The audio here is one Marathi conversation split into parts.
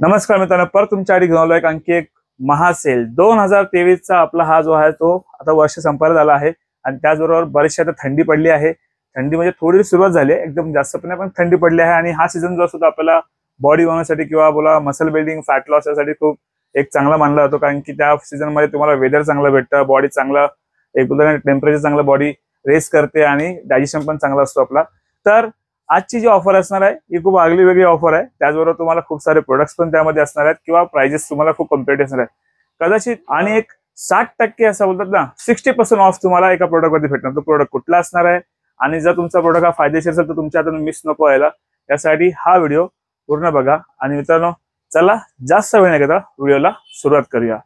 नमस्कार मित्रांनो, परत तुमच्यासाठी घेऊन आलो आणखी एक महासेल 2023 चा आपला हा जो आहे तो आता वर्ष संपायला आला आहे आणि त्याचबरोबर बरीचशी आता थंडी पडली आहे। थंडी म्हणजे थोडी सुरुवात झाली आहे, एकदम जास्त पण थंडी पडली आहे आणि हा सीझन जो असतो आपल्याला बॉडी बनवण्यासाठी किंवा बोला मसल बिल्डिंग फॅट लॉस यासाठी खूप एक चांगला मानला जातो, कारण की त्या सीझन मध्ये तुम्हाला वेदर चांगलं भेटतं, बॉडी चांगला एक टेम्परेचर चांगलं बॉडी रेस्ट करते आणि डायजेशन पण चांगला असतो आपला। तर आजची जी ऑफर असणार आहे ही खूप आगली वेगळी ऑफर आहे। त्याचबरोबर तुम्हाला खूप सारे प्रोडक्ट्स पण त्यामध्ये असणार आहेत किंवा प्राइजेस तुम्हाला खूप कम्पेटिव्ह असणार आहेत कदाचित, आणि एक 60% असं बोलतात ना 60% ऑफ तुम्हाला एका प्रोडक्ट मध्ये भेटणार। तो प्रोडक्ट कुठला असणार आहे आणि जर तुमचा प्रोडक्ट हा फायदेशीर असेल तर तुमच्या हातून मिस नको व्हायला, यासाठी हा व्हिडिओ पूर्ण बघा। आणि मित्रांनो चला जास्त वेळ न घेता व्हिडिओला सुरुवात करूया।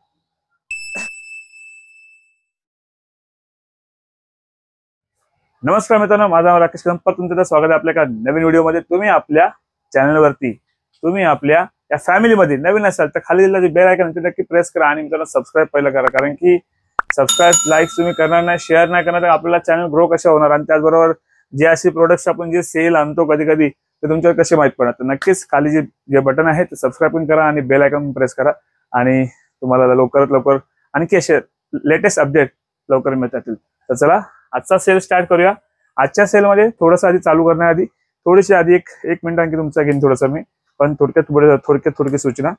नमस्कार मित्रांनो, माझा नाव राकेश कंपत, तुमचं स्वागत आहे आपल्या एका नवीन व्हिडिओमध्ये। तुम्ही आपल्या चॅनलवरती, तुम्ही आपल्या या फॅमिलीमध्ये नवीन असाल तर खाली दिलेला जे बेल आयकॉन ते नक्की प्रेस करा आणि मित्रांनो सबस्क्राईब पहिलं करा, कारण की सबस्क्राईब लाईक तुम्ही करणार नाही, शेअर नाही करणार तर आपल्याला चॅनल ग्रो कसे होणार। आणि त्याचबरोबर जे असे प्रोडक्ट्स आपण जे सेल आणतो कधी कधी ते तुमच्यावर कसे माहित पडणार, तर नक्कीच खाली जे बटन आहे ते सबस्क्राईब पण करा आणि बेल आयकॉन प्रेस करा आणि तुम्हाला लवकरात लवकर आणखी असे लेटेस्ट अपडेट लवकर मिळतील। तर चला आजचा सेल स्टार्ट करूया। आजच्या सेलमध्ये थोडंसं आधी चालू करण्याआधी थोडीशी आधी एक मिनिट आणखी तुमचा घेईन थोडंसं मी, पण थोडक्यात सूचना।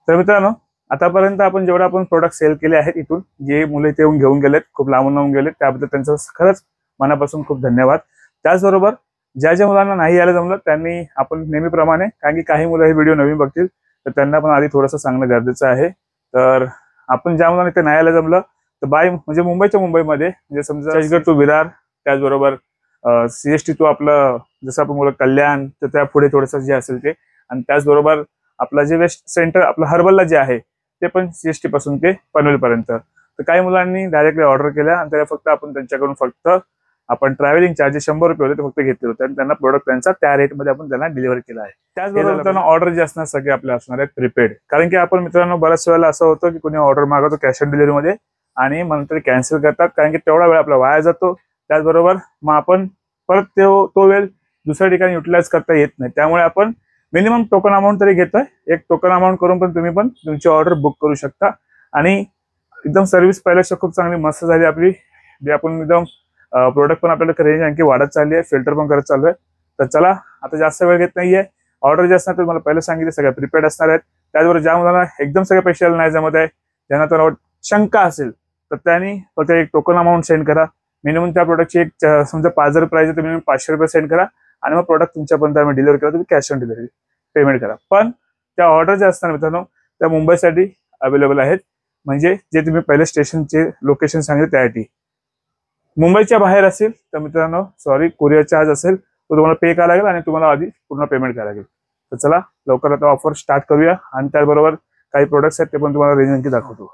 तर मित्रांनो आतापर्यंत आपण जेवढा आपण प्रोडक्ट सेल केले आहेत, इथून जे मुलं इथे येऊन घेऊन गेलेत, खूप लांबून येऊन गेलेत, त्याबद्दल त्यांचं खरंच मनापासून खूप धन्यवाद। त्याचबरोबर ज्या मुलांना नाही यायला जमलं त्यांनी आपण नेहमीप्रमाणे, कारण की काही मुलं हे व्हिडिओ नवीन बघतील तर त्यांना पण आधी थोडंसं सांगणं गरजेचं आहे। तर आपण ज्या मुलांना इथे नाही यायला जमलं तर म्हणजे मुंबईमध्ये म्हणजे समजा चर्चगेट टू विरार, त्याचबरोबर सीएसटी टू आपलं जसं आपण बोलतो कल्याण, तर त्या पुढे थोडंसं जे असेल ते, आणि त्याचबरोबर आपलं जे वेस्ट सेंटर आपलं हर्बलला जे आहे ते पण सीएसटी पासून ते पनवेल पर्यंत। तर काही मुलांनी डायरेक्टली ऑर्डर केल्या आणि त्याला फक्त आपण त्यांच्याकडून आपण ट्रॅव्हलिंग चार्जेस 100 रुपये होते ते फक्त घेतले होते आणि त्यांना प्रोडक्ट त्यांचा त्या रेटमध्ये आपण त्यांना डिलिव्हर केला आहे। त्याचबरोबर त्यांना ऑर्डर जे असणार सगळे आपले असणार आहेत प्रीपेड, कारण की आपण मित्रांनो बऱ्याच वेळेला असं होतं की कोणी ऑर्डर मागवतो कॅश ऑन डिलिव्हरीमध्ये आणि नंतर कॅन्सल करतात, कारण की तेवढा वेळ आपला वाया जातो। त्याचबरोबर मग आपण परत तो वेळ दुसऱ्या ठिकाणी युटिलाइज करता येत नाही, त्यामुळे आपण मिनिमम टोकन अमाऊंट तरी घेतोय। एक टोकन अमाऊंट करून पण तुम्ही पण तुमची ऑर्डर बुक करू शकता आणि एकदम सर्व्हिस पहिल्यापेक्षा खूप चांगली मस्त झाली आपली, जे आपण एकदम प्रोडक्ट पण आपल्याला रेंज आणखी वाढत चालली आहे, फिल्टर पण करत चालू आहे। तर चला आता जास्त वेळ घेत नाहीये, ऑर्डर जे असणार तुम्हाला पहिलं सांगितलं सगळ्या प्रीपेड असणार आहेत। त्याचबरोबर ज्या मुलांना एकदम सगळे पैसे नाही जमत आहे, ज्यांना तर शंका असेल तर त्यांनी फक्त एक टोकन अमाऊंट सेंड करा। मिनिमम त्या प्रोडक्टची एक समजा 5,000 प्राइस आहे तर मिनिमम 500 रुपये सेंड करा आणि मग प्रोडक्ट तुमच्यापर्यंत आम्ही डिलिव्हर करा, तुम्ही कॅश ऑन डिलिव्हरी पेमेंट करा। पण त्या ऑर्डर ज्या असतात मित्रांनो त्या मुंबईसाठी अवेलेबल आहेत, म्हणजे जे तुम्ही पहिले स्टेशनचे लोकेशन सांगितले त्यासाठी। मुंबईच्या बाहेर असेल तर मित्रांनो सॉरी, कुरिअर चार्ज असेल तो तुम्हाला पे करायला लागेल आणि तुम्हाला आधी पूर्ण पेमेंट करायला लागेल। तर चला लवकर आता ऑफर स्टार्ट करूया आणि त्याचबरोबर काही प्रोडक्ट्स आहेत ते पण तुम्हाला रेंज आणखी दाखवतो।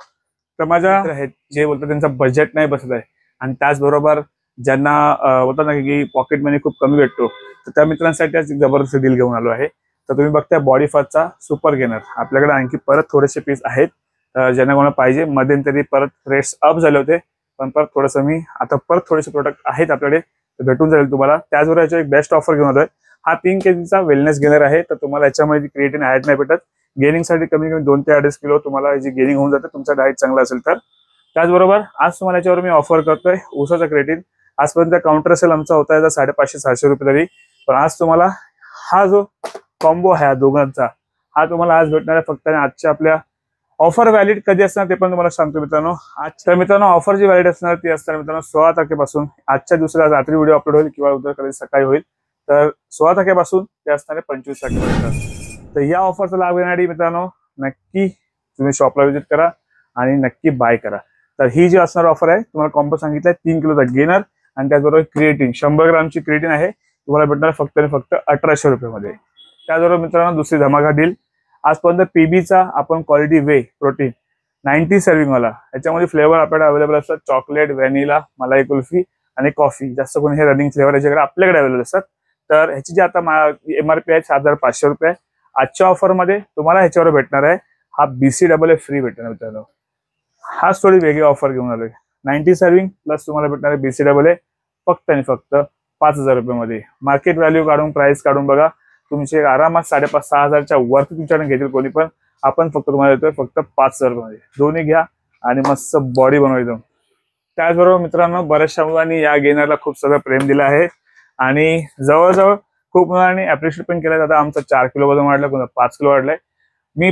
तर माझ्या आहेत जे बोलतात त्यांचा बजेट नाही बसत आहे आणि त्याचबरोबर ज्यांना बोलतात ना की पॉकेट मनी खूप कमी भेटतो, तर त्या मित्रांसाठी आज जबरदस्त डील घेऊन आलो आहे। तर तुम्ही बघताय बॉडीफाजचा सुपर गेनर, आपल्याकडे आणखी परत थोडेसे पीस आहेत, ज्यांना कोणाला पाहिजे। मध्यंतरी परत रेट्स अप झाले होते, पण परत थोडंसं मी आता परत थोडेसे प्रोडक्ट आहेत आपल्याकडे भेटून जाईल तुम्हाला। त्याचबरोबर याची एक बेस्ट ऑफर घेऊन आलोय, हा 3 kgचा वेलनेस गेनर आहे। तर तुम्हाला याच्यामध्ये क्रिएटिन ऍड नाही भेटत, गेनिंगसाठी कमी 2 ते 2.5 किलो तुम्हाला जी गेनिंग होऊन जाते तुमचा डाएट चांगला असेल तर। त्याचबरोबर आज तुम्हाला याच्यावर मी ऑफर करतोय ऊसाचा क्रिएटिन। आजपर्यंत काउंटर सेल आमचा होता याचा 550-600 रुपये तरी, पण आज तुम्हाला हा जो कॉम्बो आहे दोघांचा हा तुम्हाला आज भेटणार आहे फक्त। आणि आजच्या आपल्या ऑफर व्हॅलिड कधी असणार ते पण तुम्हाला सांगतो मित्रांनो। आजच्या मित्रांनो ऑफर जी व्हॅलिड असणार ती असणार मित्रांनो 16 तारखेपासून, आजच्या दिवसाला रात्री व्हिडिओ अपलोड होईल किंवा उद्या कधी सकाळी होईल, तर 16 तारखेपासून ते असणार आहे 25 तारखेपर्यंत। तर या ऑफरचा लाभ घेण्यासाठी मित्रांनो नक्की तुम्ही शॉपला व्हिजिट करा आणि नक्की बाय करा। तर ही जी असणार ऑफर आहे तुम्हाला कॉम्बो सांगितलंय 3 किलोचा गेनर आणि त्याचबरोबर क्रिएटिन 100 ग्रामची क्रिएटिन आहे, तुम्हाला भेटणार फक्त आणि फक्त 1800 रुपये। त्याचबरोबर मित्रांनो दुसरी धमाका डील, आजपर्यंत पीबीचा आपण क्वालिटी वे प्रोटीन 90 सर्विंग वाला, याच्यामध्ये फ्लेवर आपल्याकडे अवेलेबल असतात चॉकलेट, व्हॅनिला, मलाई कुल्फी आणि कॉफी। जास्त कोणी हे रनिंग फ्लेवर याच्याकडे आपल्याकडे अवेलेबल असतात। तर ह्याची जी आता MRP आहे 7500 रुपये, आजच्या ऑफर मध्ये तुम्हाला ह्याच्यावर भेटणार आहे हा BCAA फ्री भेटणार मित्रांनो। हा थोडी वेगळी ऑफर घेऊन आलोय, 90 सर्विंग प्लस तुम्हाला भेटणार आहे BCAA फक्त आणि फक्त 5000 रुपये मध्ये। मार्केट व्हॅल्यू काढून प्राइस काढून बघा, तुमचे आरामात 5,500-6 हजारच्या वरती तुमच्याकडे घेतील कोणी पण. आपण फक्त तुम्हाला देतोय फक्त 5,000 मध्ये. दोन्ही घ्या आणि मस्त बॉडी बनवायचं. त्याचबरोबर मित्रांनो, बऱ्याचशा मुलांनी या गेनरला खूप सगळं प्रेम दिलं आहे आणि जवळजवळ खूप मुलांनी अप्रिशिएट पण केलं. आता आमचं 4 किलो वजन वाढलं, कोणतं 5 किलो वाढलंय. मी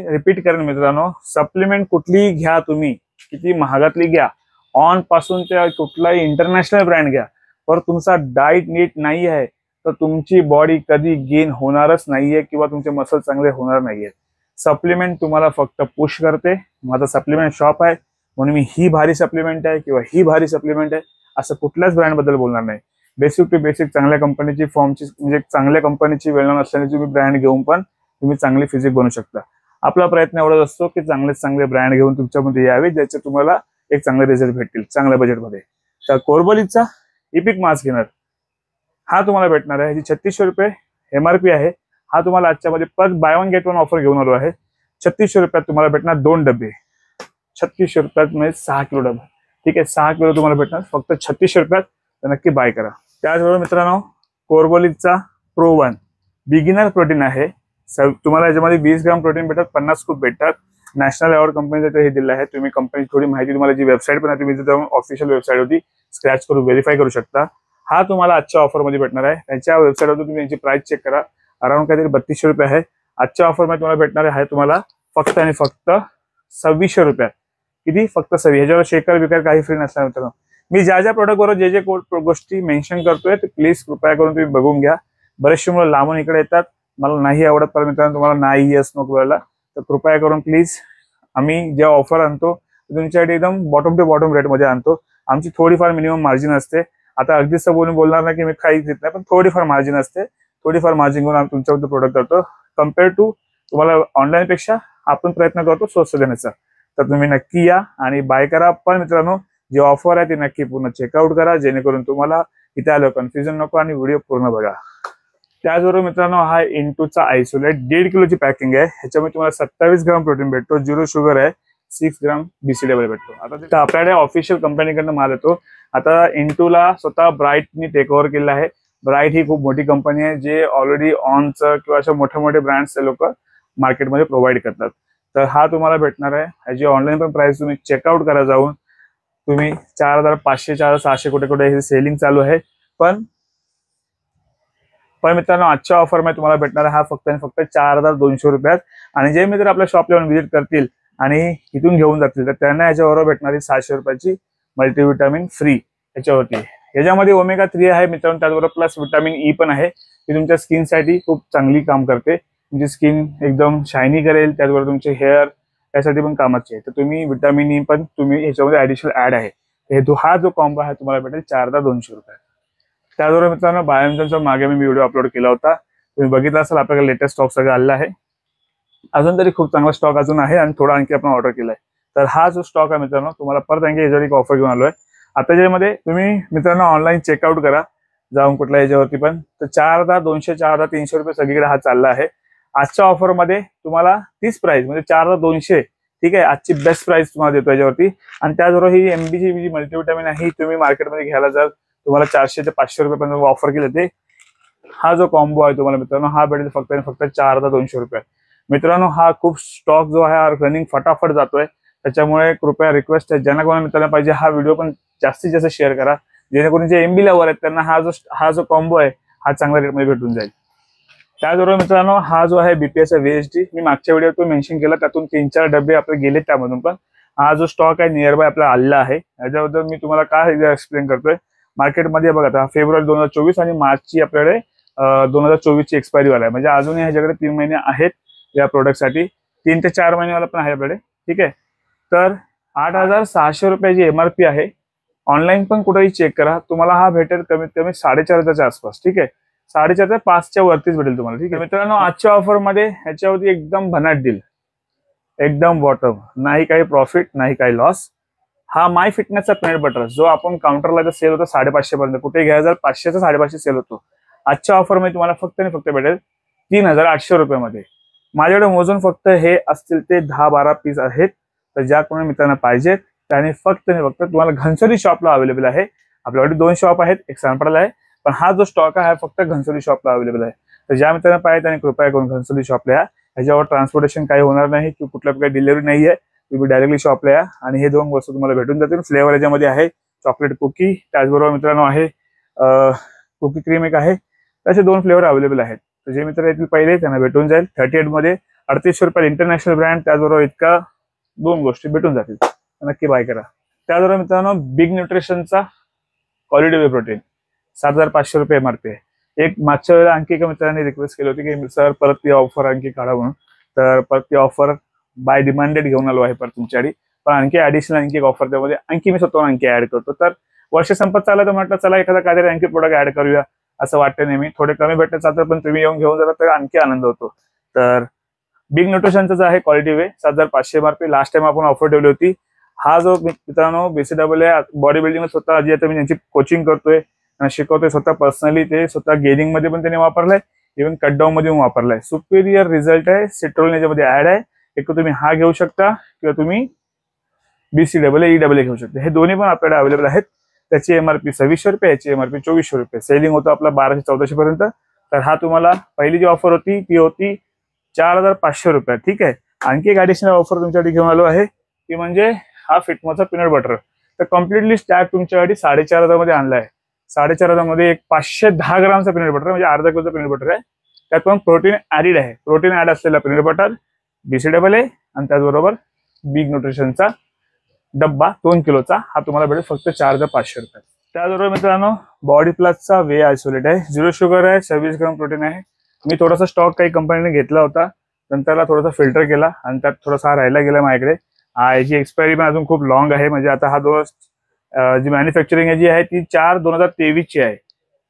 रिपीट करेन मित्रांनो, सप्लिमेंट कुठलीही घ्या तुम्ही, किती महागातली घ्या, ऑन पासून ते कुठलाही इंटरनॅशनल ब्रँड घ्या, पर तुमचा डाएट नीट नाही आहे तर तुमची बॉडी कधी गेन होणारच नाहीये किंवा तुमचे मसल चांगले होणार नाहीये. सप्लिमेंट तुम्हाला फक्त पुश करते. माझा सप्लिमेंट शॉप आहे म्हणून मी ही भारी सप्लिमेंट आहे किंवा ही भारी सप्लिमेंट आहे असं कुठल्याच ब्रँड बद्दल बोलणार नाही. बेसिक टू बेसिक चांगल्या कंपनीची फॉर्मची म्हणजे चांगल्या कंपनीची वेल नोन असल्याने तुम्ही ब्रँड घेऊन पण तुम्ही चांगली फिजिक बनवू शकता. आपला प्रयत्न एवढाच असतो की चांगले ब्रँड घेऊन तुमच्यामध्ये यावे ज्याचे तुम्हाला एक चांगले रिझल्ट भेटतील चांगल्या बजेटमध्ये. तर कोरबॉलीचा इपिक मास्क घेणार हा तुम्हाला भेटणार आहे. जी 3600 रुपये MRP आहे. हा तुम्हाला आजच्यामध्ये परत by one get one offer घेऊन आलो आहे. 3600 रुपयात तुम्हाला भेटणार 2 डबे. 3600 रुपयात म्हणजे 6 किलो डबा. ठीक आहे, 6 किलो तुम्हाला भेटणार फक्त 3600 रुपयात. तर नक्की बाय करा. त्याचबरोबर मित्रांनो, कोरबॉलीचा Pro 1 बिगिनर प्रोटीन आहे. तुम्हाला याच्यामध्ये 20 ग्राम प्रोटीन भेटतात, 50 स्कूप भेटतात. नॅशनल अवॉर्ड कंपनीचं हे दिलं आहे. तुम्ही कंपनी थोडी माहिती तुम्हाला जी वेबसाईट पण आहे तुम्ही तिथे ऑफिशियल वेबसाईट होती स्क्रॅच करून व्हेरीफाय करू शकता. हा तुम्हाला आजच्या ऑफर मध्ये भेटणार आहे. त्यांच्या वेबसाईटवर तुम्ही यांची प्राइस चेक करा. अराउंड काहीतरी 3200 रुपये आहे. आजच्या ऑफर मध्ये तुम्हाला भेटणार आहे तुम्हाला फक्त आणि फक्त 2600 रुपयात. किती? फक्त 26. ह्याच्यावर शेकर बिकर काही फ्री नसणार मित्रांनो. मी ज्या प्रोडक्टवर जे गोष्टी मेन्शन करतोय ते प्लीज कृपया करून तुम्ही बघून घ्या. बरेचसे मुलं लांबून इकडे येतात, मला नाही आवडत, पण मित्रांनो तुम्हाला नाही येस नको बोलायला, तर कृपया करून प्लीज आम्ही जे ऑफर आणतो तुमच्यासाठी एकदम बॉटम टू बॉटम रेटमध्ये आणतो. आमची थोडीफार मिनिमम मार्जिन असते. आता अगदीच बोलणार नाही की मी काहीच देत नाही, पण थोडीफार मार्जिन असते. थोडीफार मार्जिन करून आम्ही तुमच्याबद्दल प्रोडक्ट करतो. कम्पेअर टू तुम्हाला ऑनलाईन पेक्षा आपण प्रयत्न करतो स्वस्त देण्याचा. तर तुम्ही नक्की या आणि बाय करा. पण मित्रांनो, जे ऑफर आहे ते नक्की पूर्ण चेकआउट करा जेणेकरून तुम्हाला इथे आलं कन्फ्युजन नको आणि व्हिडिओ पूर्ण बघा. त्याचबरोबर मित्रांनो, हा इंटूचा आयसोलेट 1.5 किलोची पॅकिंग आहे. ह्याच्यामध्ये तुम्हाला 27 ग्राम प्रोटीन भेटतो, 0 शुगर आहे, 6 ग्राम BCAA भेटतो. आता आपल्याकडे ऑफिशियल कंपनीकडनं माल येतो. आता इंटूला स्वतः ब्राईटनी टेक ओव्हर केलेला आहे. ब्राईट ही खूप मोठी कंपनी आहे जे ऑलरेडी ऑनचं किंवा अशा मोठे ब्रँड्स लोक मार्केटमध्ये प्रोव्हाइड करतात. तर हा तुम्हाला भेटणार आहे. ह्याची ऑनलाईन पण प्राइस तुम्ही चेकआउट करा जाऊन. तुम्ही 4500 4600 कुठे हे सेलिंग चालू आहे. पण मित्रांनो, आजच्या ऑफर मध्ये तुम्हाला भेटणार हा फक्त आणि फक्त 4200 रुपयात. आणि जे मित्र आपल्या शॉपला येऊन व्हिजिट करतील आणि इथून घेऊन जातील तर त्यांना याच्याबरोबर भेटणारी 700 रुपयाची मल्टीविटामिन फ्री याच्यावरती. याच्यामध्ये ओमेगा 3 आहे मित्रांनो, त्याचबरोबर प्लस विटामिन ई पण आहे. ती तुमच्या स्किनसाठी खूप चांगली काम करते. तुमची स्किन एकदम शायनी करेल, त्याचबरोबर तुमचे हेअर यासाठी पण कामाचे आहे. तर तुम्ही विटामिन ई पण तुम्ही ह्याच्यामध्ये ऍडिशनल ऍड आहे. हा जो कॉम्बो आहे तुम्हाला भेटेल 4200 रुपयात. त्याचबरोबर मित्रांनो, बायोमचा मागे मी व्हिडिओ अपलोड केला होता, तुम्ही बघितला असाल. आपल्याकडे लेटेस्ट स्टॉक सगळं आलेला आहे. अजून तरी खूप चांगला स्टॉक अजून आहे आणि थोडा आणखी आपण ऑर्डर केलाय. तर हा जो स्टॉक आहे मित्रांनो, तुम्हाला परत आणखी याच्यावर एक ऑफर घेऊन आलोय. आता ज्यामध्ये तुम्ही मित्रांनो ऑनलाईन चेकआउट करा जाऊन कुठल्या याच्यावरती पण. तर 4200 4300 रुपये सगळीकडे हा चालला आहे. आजच्या ऑफर मध्ये तुम्हाला तीच प्राइस म्हणजे 4200. ठीक आहे, आजची बेस्ट प्राइस तुम्हाला देतो याच्यावरती. आणि त्याचबरोबर ही MBची जी मल्टीविटामिन आहे ही तुम्ही मार्केटमध्ये घ्यायला जर तुम्हाला 400 ते 500 रुपयापर्यंत ऑफर केले ते हा जो कॉम्बो आहे तुम्हाला मित्रांनो हा भेटेल फक्त आणि फक्त 4200 रुपयात. मित्रांनो, हा खूप स्टॉक जो आहे रनिंग फटाफट जातोय. त्याच्यामुळे कृपया रिक्वेस्ट आहे, ज्यांना कोणाला मित्रांना पाहिजे हा व्हिडिओ पण जास्तीत जास्त शेअर करा जेणेकरून जे MB लवर आहेत त्यांना हा जो कॉम्बो आहे हा चांगल्या रेटमध्ये भेटून जाईल. त्याचबरोबर मित्रांनो, हा जो आहे BPSचा VHD मी मागच्या व्हिडिओत मेन्शन केला, त्यातून 3-4 डबे आपले गेले त्यामधून. पण हा जो स्टॉक आहे नियर बाय आपला आलेला आहे. याच्याबद्दल मी तुम्हाला काय एक्सप्लेन करतोय. मार्केटमध्ये बघा आता फेब्रुवारी 2024 आणि मार्चची आपल्याकडे 2024 ची एक्सपायरी वाला आहे. म्हणजे अजूनही ह्याच्याकडे 3 महिने आहेत या प्रोडक्टसाठी. 3 ते 4 महिनेवाला पण आहे आपल्याकडे. ठीक आहे, तर 8600 रुपयाची MRP आहे. ऑनलाईन पण कुठेही चेक करा, तुम्हाला हा भेटेल कमीत कमी 4500च्या आसपास. ठीक आहे, 4500 ते 5च्या वरतीच भेटेल तुम्हाला. ठीक आहे मित्रांनो, आजच्या ऑफर मध्ये ह्याच्यावरती एकदम भन्नाट डील, एकदम बॉटम, नाही काही प्रॉफिट नाही काही लॉस. हा माय फिटनेसचा पीनट बटर जो आपण काउंटरला सेल होतो 550 पर्यंत, कुठे घ्यायला जर 500 ते 550 सेल होतो. आजच्या ऑफर मध्ये तुम्हाला फक्त आणि फक्त भेटेल 3800 रुपयामध्ये. माझ्याकडे मोजून फक्त हे असतील ते 10-12 पीस आहेत. तर ज्या कोणी मित्रांना पाहिजेत त्याने फक्त आणि फक्त तुम्हाला घनसोली शॉपला अवेलेबल आहे. आपल्याकडे 2 शॉप आहेत, एक सानपाड्याला आहे, पण हा जो स्टॉक आहे फक्त घनसोली शॉपला अवेलेबल आहे. तर ज्या मित्रांना पाहिजे त्यांनी कृपया करून घनसोली शॉपला या. ह्याच्यावर ट्रान्सपोर्टेशन काही होणार नाही किंवा कुठल्या प्रकारे डिलिव्हरी नाही आहे. तुम्ही डायरेक्टली शॉपला या आणि हे 2 वस्तू तुम्हाला भेटून जातील. फ्लेवर याच्यामध्ये आहे चॉकलेट कुकी, त्याचबरोबर मित्रांनो आहे कुकी क्रीम एक आहे. असे 2 फ्लेवर अवेलेबल आहेत. तर जे मित्र येतील पहिले त्यांना भेटून जाईल. 38 मध्ये 3800 रुपये इंटरनॅशनल ब्रँड, त्याचबरोबर इतका 2 गोष्टी भेटून जातील. नक्की बाय करा. त्याचबरोबर मित्रांनो बिग न्यूट्रिशनचा क्वालिटी वे प्रोटीन 7500 रुपये MRP आहे. एक मागच्या वेळेला आणखी एका मित्रांनी रिक्वेस्ट केली होती की सर परत ती ऑफर आणखी काढा म्हणून. तर परत ती ऑफर बाय डिमांडेड घेऊन आलो आहे परत तुमच्यासाठी. पण आणखी ऍडिशनल आणखी एक ऑफर त्यामध्ये आणखी मी स्वतःहून आणखी ऍड करतो. तर वर्ष संपत चाललं तर म्हटलं चला एखादा काहीतरी आणखी प्रोडक्ट ऍड करूया असं वाटतं नेहमी. थोडे कमी भेटत चालतं पण तुम्ही येऊन घेऊन जाता तर आणखी आनंद होतो. तर बिग न्यूट्रिशनचा जो आहे क्वालिटी वे 7500 MRP. लास्ट टाइम आपण ऑफर ठेवली होती. हा जो मित्रांनो BCAA बॉडी बिल्डिंग स्वतः जी आता मी त्यांची कोचिंग करतोय शिकवतोय स्वतः पर्सनली. ते स्वतः गेनिंग मध्ये पण त्यांनी वापरलाय, इव्हन कटडाऊन मध्ये पण वापरलाय. सुपिरियर रिझल्ट आहे. सिट्रोलिन याच्यामध्ये ऍड आहे. एक तुम्ही हा घेऊ शकता किंवा तुम्ही BCAA घेऊ शकता. हे दोन्ही पण आपल्याकडे अवेलेबल आहेत. त्याची MRP 2600 रुपये, याची MRP 2400 रुपये. सेलिंग होतो आपला 1200-1400 पर्यंत. तर हा तुम्हाला पहिली जी ऑफर होती ती होती 4500 रुपये. ठीक आहे. आणखी एक ऍडिशनल ऑफर तुमच्यासाठी घेऊन आलो आहे ती म्हणजे हा फिटमोचा पीनट बटर. तर कम्प्लिटली स्टॅक तुमच्यासाठी 4500 मध्ये आणलाय. 4500 मध्ये एक 510 ग्रामचा पीनट बटर म्हणजे अर्धा किलोचा पीनट बटर आहे. त्यात पण प्रोटीन ऍडिड आहे. प्रोटीन ऍड असलेला पीनट बटर BCAA आणि त्याचबरोबर बिग न्यूट्रिशनचा डब्बा 2 किलोचा हा तुम्हाला भेटेल फक्त 4500 रुपये. त्याचबरोबर मित्रांनो बॉडी प्लसचा वे आयसोलेट आहे. 0 शुगर आहे, 26 ग्राम प्रोटीन आहे. मी थोडासा स्टॉक काही कंपनीने घेतला होता, नंतरला थोडासा फिल्टर केला आणि त्यात थोडासा राहायला गेला माझ्याकडे. याची एक्सपायरी पण अजून खूप लॉंग आहे. म्हणजे आता हा जी मॅन्युफॅक्चरिंग जी आहे ती 4/2023 ची आहे.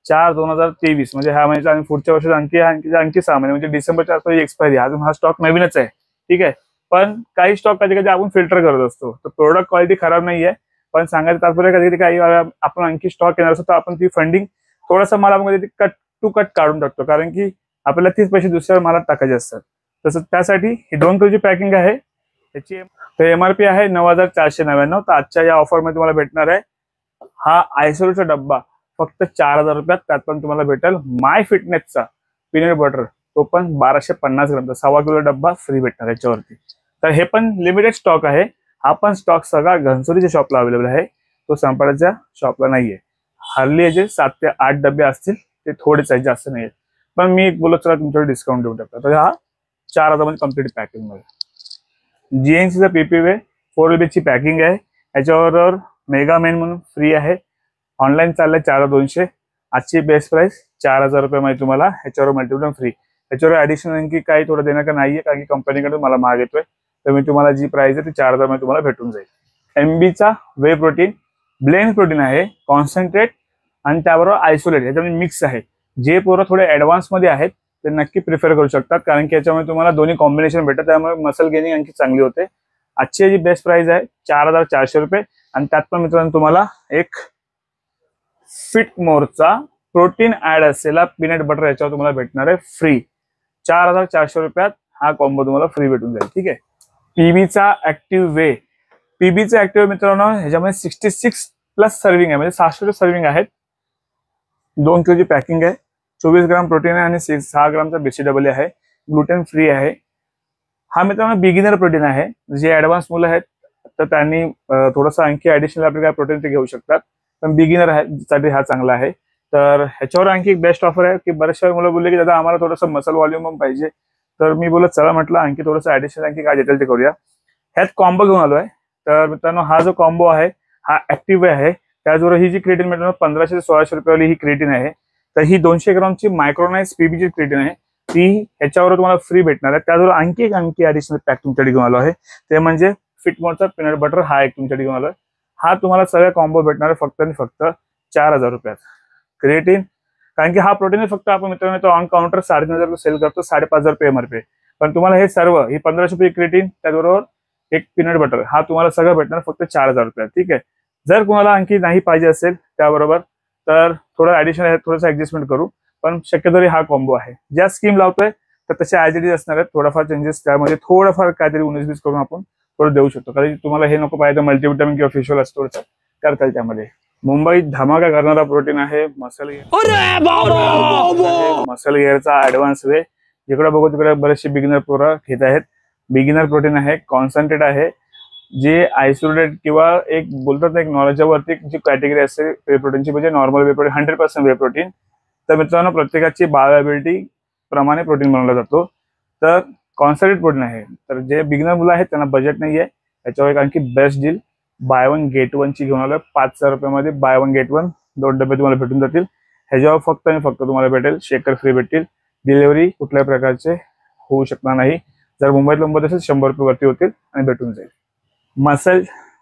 4/2023 म्हणजे हा महिन्याचा आणि पुढच्या वर्षात आणखी 6 महिने म्हणजे डिसेंबरच्या आसपास एक्सपायरी. अजून हा स्टॉक नवीनच आहे. ठीक आहे. पण काही स्टॉक कधी कधी आपण फिल्टर करत असतो. तर प्रोडक्ट क्वालिटी खराब नाहीये, पण सांगायचं तात्पर्य कधी कधी काही आपण आणखी स्टॉक येणार असतो तर आपण ती फंडिंग थोडासा मालामध्ये कट टू कट काढून टाकतो. कारण की आपल्याला 30 पैसे दुसऱ्या मालात टाकायचे असतात. तसं त्यासाठी ही 2 किलोची पॅकिंग आहे. त्याची MRP आहे 9499. तर आजच्या या ऑफर मध्ये तुम्हाला भेटणार आहे हा आयसोलेटचा डब्बा फक्त 4000 रुपयात. त्यात पण तुम्हाला भेटेल माय फिटनेसचा पीनट बटर, तो पण 1250 ग्रामचा 1.25 किलो डब्बा फ्री भेटणार याच्यावरती. तर हे पण लिमिटेड स्टॉक आहे. हा पण स्टॉक सगळा घनसोलीच्या शॉपला अवेलेबल आहे. तो संपाच्या शॉपला नाहीये. हार्डली याचे 7 ते 8 डबे असतील. ते थोडेच आहेत, जास्त नाही आहेत. पण मी बोलत चला तुमच्याकडे डिस्काउंट देऊ टाकतो. तर हा 4000 मध्ये कम्प्लीट पॅकिंग मध्ये. GNCचा PP वे 4 रुपयाची पॅकिंग आहे. याच्यावर मेगा मेन म्हणून फ्री आहे. ऑनलाईन चाललंय 4200. आजची बेस्ट प्राइस 4000 रुपये मध्ये तुम्हाला ह्याच्यावर मल्टीप्लम फ्री. ह्याच्यावर ऍडिशनल आणखी काही थोडं देणं का नाहीये, कारण की कंपनीकडून मला महाग येतोय. तर मी तुम्हाला जी प्राइस आहे ती 4000 मध्ये तुम्हाला भेटून जाईल. MBचा वे प्रोटीन ब्लेंड प्रोटीन आहे, कॉन्सन्ट्रेट आणि त्याबरोबर आयसोलेट ह्याच्यामध्ये मिक्स आहे. जे पोरं थोडे ऍडव्हान्स मध्ये आहेत ते नक्की प्रिफर करू शकतात, कारण की याच्यामध्ये तुम्हाला दोन्ही कॉम्बिनेशन भेटतात. त्यामुळे मसल गेनिंग आणखी चांगली होते. आजची जी बेस्ट प्राइस आहे 4400 रुपये. आणि त्यात पण मित्रांनो तुम्हाला एक फिटमोरचा प्रोटीन ऍड असलेला पीनट बटर याच्यावर तुम्हाला भेटणार आहे फ्री. 4400 रुपयात हा कॉम्बो तुम्हाला फ्री भेटून जाईल. ठीक आहे. PBचा ऍक्टिव्ह वे. PBचा ऍक्टिव्ह मित्रांनो ह्याच्यामध्ये 66+ सर्विंग आहे, म्हणजे 600 सर्विंग आहेत. 2 किलोची पॅकिंग आहे. 24 ग्राम प्रोटीन आहे आणि 6 ग्रामचा BCAA आहे. ग्लुटेन फ्री आहे. हा मित्रांनो बिगिनर प्रोटीन आहे. जे ऍडव्हान्स मुलं आहेत तर त्यांनी थोडंसं आणखी ऍडिशनल आपले काय प्रोटीन ते घेऊ शकतात. पण बिगिनर साठी हा चांगला आहे. तर ह्याच्यावर आणखी एक बेस्ट ऑफर आहे की बरेचशा मुलं बोलले की दादा आम्हाला थोडंसं मसल व्हॉल्यूम पण पाहिजे. तर मी बोलत चला म्हटलं आणखी थोडंसं ऍडिशनल आणखी काय देतील ते करूया. ह्यात कॉम्बो घेऊन आलोय. तर मित्रांनो हा जो कॉम्बो आहे हा ऍक्टिव्ह आहे. त्याचबरोबर ही जी क्रिएटिन मित्रांनो 1500 ते 1600 रुपयावाली ही क्रिएटिन आहे. तर ही 200 ग्रामची मायक्रोनाइज PBची क्रिएटिन आहे. ती ह्याच्यावर तुम्हाला फ्री भेटणार आहे. त्याचबरोबर आणखी ऍडिशनल पॅक तुमच्याकडे घेऊन आलो आहे. ते म्हणजे फिटमोरचा पीनट बटर हा एक तुमच्याकडे घेऊन आलोय. हा तुम्हाला सगळ्या कॉम्बो भेटणार आहे फक्त आणि फक्त 4000 रुपयात. क्रिएटिन, कारण की हा प्रोटीन फक्त आपण मित्रांनो तो ऑन काउंटर 3500 सेल करतो, 5500 रुपये MRP. पण तुम्हाला हे सर्व ही 1500 रुपये क्रिएटिन त्याचबरोबर एक पीनट बटर हा तुम्हाला सगळं भेटणार फक्त 4000 रुपयात. ठीक आहे. जर तुम्हाला आणखी नाही पाहिजे असेल त्याबरोबर तर थोडं ऍडिशनल थोडंसं ऍडजस्टमेंट करू, पण शक्यतो हा कॉम्बो आहे. ज्या स्कीम लावतोय तर तसे ऍज इट इज असणार आहेत. थोडाफार चेंजेस त्यामध्ये थोडंफार काहीतरी 19-20 करून आपण थोडं देऊ शकतो. कारण तुम्हाला हे नको पाहिजे मल्टीविटामिन किंवा फिश ऑइल असं थोडंसं करता येईल त्यामध्ये. मुंबईत धमाका करणारा प्रोटीन आहे मसल गिअरचा ऍडव्हान्स वे. जिकडे बघू तिकडे बरेचसे बिगिनर पोरं घेत आहेत. बिगिनर प्रोटीन आहे, कॉन्सन्ट्रेट आहे, जे आयसोलेटेड किंवा एक बोलतात एक नॉलेजवरती जी कॅटेगरी असते वे प्रोटीनची, म्हणजे नॉर्मल वे प्रोटीन 100% वे प्रोटीन. तर मित्रांनो प्रत्येकाची बायोअबिलिटी प्रमाणे प्रोटीन बनवला जातो. तर कॉन्सन्ट्रेट प्रोटीन आहे. तर जे बिगिनर मुलं आहेत त्यांना बजेट नाही आहे, त्याच्यावर एक आणखी best deal by one get one ची घेऊन आलोय. 5,000 रुपयामध्ये बाय वन गेट वन 2 डबे तुम्हाला भेटून जातील. ह्याच्यावर फक्त आणि फक्त तुम्हाला भेटेल शेकर फ्री भेटतील. डिलिव्हरी कुठल्याही प्रकारचे होऊ शकणार नाही. जर मुंबईत असेल 100 रुपये वरती होतील आणि भेटून जाईल.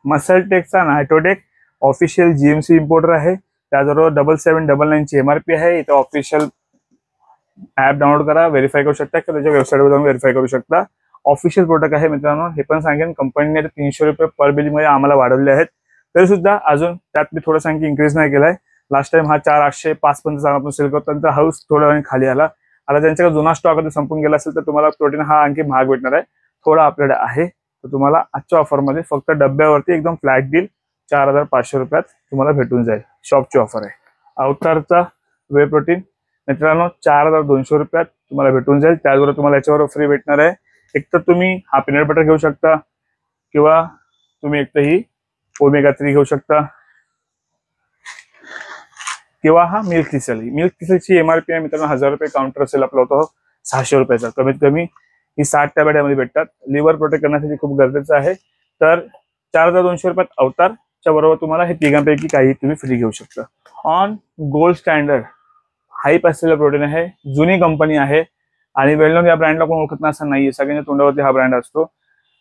मसल टेकचा नायट्रोटेक ऑफिशियल जीएमसी इम्पोर्टर आहे. त्याचबरोबर 7799 ची MRP आहे. इथं ऑफिशियल ऍप डाउनलोड करा, व्हेरीफाय करू शकता किंवा त्याच्या वेबसाईटवर जाऊन व्हेरीफाय करू शकता. ऑफिशियल प्रोडक्ट आहे मित्रांनो. हे पण सांगेन कंपनीने 300 रुपये पर बिलिंग मध्ये आम्हाला वाढवले आहेत, तरी सुद्धा अजून त्यात मी थोडं आणखी इन्क्रीज नाही केलाय. लास्ट टाइम हा 4805 पर्यंत आपण सेल करतो, त्यानंतर हाऊस थोडा वेळ खाली आला. आता ज्यांच्याकडे जुना स्टॉक संपून गेला असेल तर तुम्हाला प्रोटीन हा आणखी महाग भेटणार आहे. थोडा आपल्याकडे आहे. तर तुम्हाला आजच्या ऑफरमध्ये फक्त डब्यावरती एकदम फ्लॅट डील 4500 रुपयात तुम्हाला भेटून जाईल. शॉपची ऑफर आहे. अवतारचा वे प्रोटीन मित्रांनो 4200 रुपयात तुम्हाला भेटून जाईल. त्याचबरोबर तुम्हाला याच्यावर फ्री भेटणार आहे. एक तर तुम्ही हा पीनट बटर घेऊ शकता किंवा तुम्ही एक तर ही ओमेगा 3 घेऊ शकता किंवा हा मिल्क तिसलची MRP आहे मित्रांनो 1000 रुपये. काउंटर सेल आपला होतो 600 रुपयाचा. कमीत कमी ही 60 टॅबलेट यामध्ये भेटतात. लिव्हर प्रोटेक्ट करण्यासाठी खूप गरजेचं आहे. तर 4200 रुपयात अवतारच्या बरोबर तुम्हाला हे तिघांपैकी काही तुम्ही फ्री घेऊ शकता. ऑन गोल्ड स्टँडर्ड हाईप असलेलं प्रोटीन आहे. जुनी कंपनी आहे आणि वेल या ब्रँडला कोण ओळखत नाही असं नाहीये, सगळ्यांच्या तोंडावरती हा ब्रँड असतो.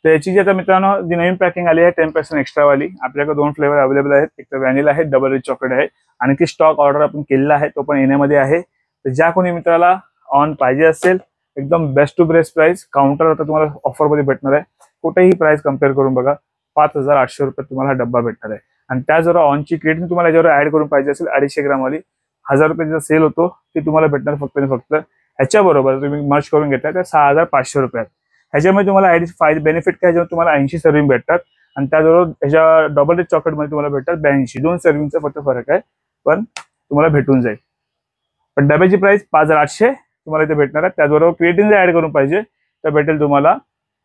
तर याची जी आता मित्रांनो जी नवीन पॅकिंग आली आहे 10% एक्स्ट्रा वाली, आपल्याकडे 2 फ्लेवर अवेलेबल आहेत. एक तर व्हॅनिला आहे, डबल रिच चॉकलेट आहे. आणि ती स्टॉक ऑर्डर आपण केलेला आहे, तो पण येण्यामध्ये आहे. तर ज्या कोणी मित्राला ऑन पाहिजे असेल एकदम best to best price, counter आता तुम्हाला ऑफर मध्ये भेटणार आहे. कुठेही प्राइस कम्पेअर करून बघा 5800 रुपये तुम्हाला हा डब्बा भेटणार आहे. आणि त्या जर ऑनची क्रेट तुम्हाला याच्यावर ऍड करून पाहिजे असेल 250 ग्राम वाली 1000 रुपयाचा सेल होतो, ती तुम्हाला भेटणार फक्त आणि फक्त ह्याच्याबरोबर तुम्ही मर्ज करून घेताय त्या 6500 रुपयात. ह्याच्यामध्ये तुम्हाला फायदे बेनिफिट काय, ह्याच्यावर तुम्हाला 80 सर्विंग भेटतात आणि त्याचबरोबर ह्याच्या डबल रिच चॉकलेट मध्ये तुम्हाला भेटतात 82. 2 सर्विंगचा फक्त फरक आहे, पण तुम्हाला भेटून जाईल. पण डब्याची प्राइस 5800 तुम्हाला इथे भेटणार आहे. त्याचबरोबर क्रिएटिन जर ऍड करून पाहिजे तर भेटेल तुम्हाला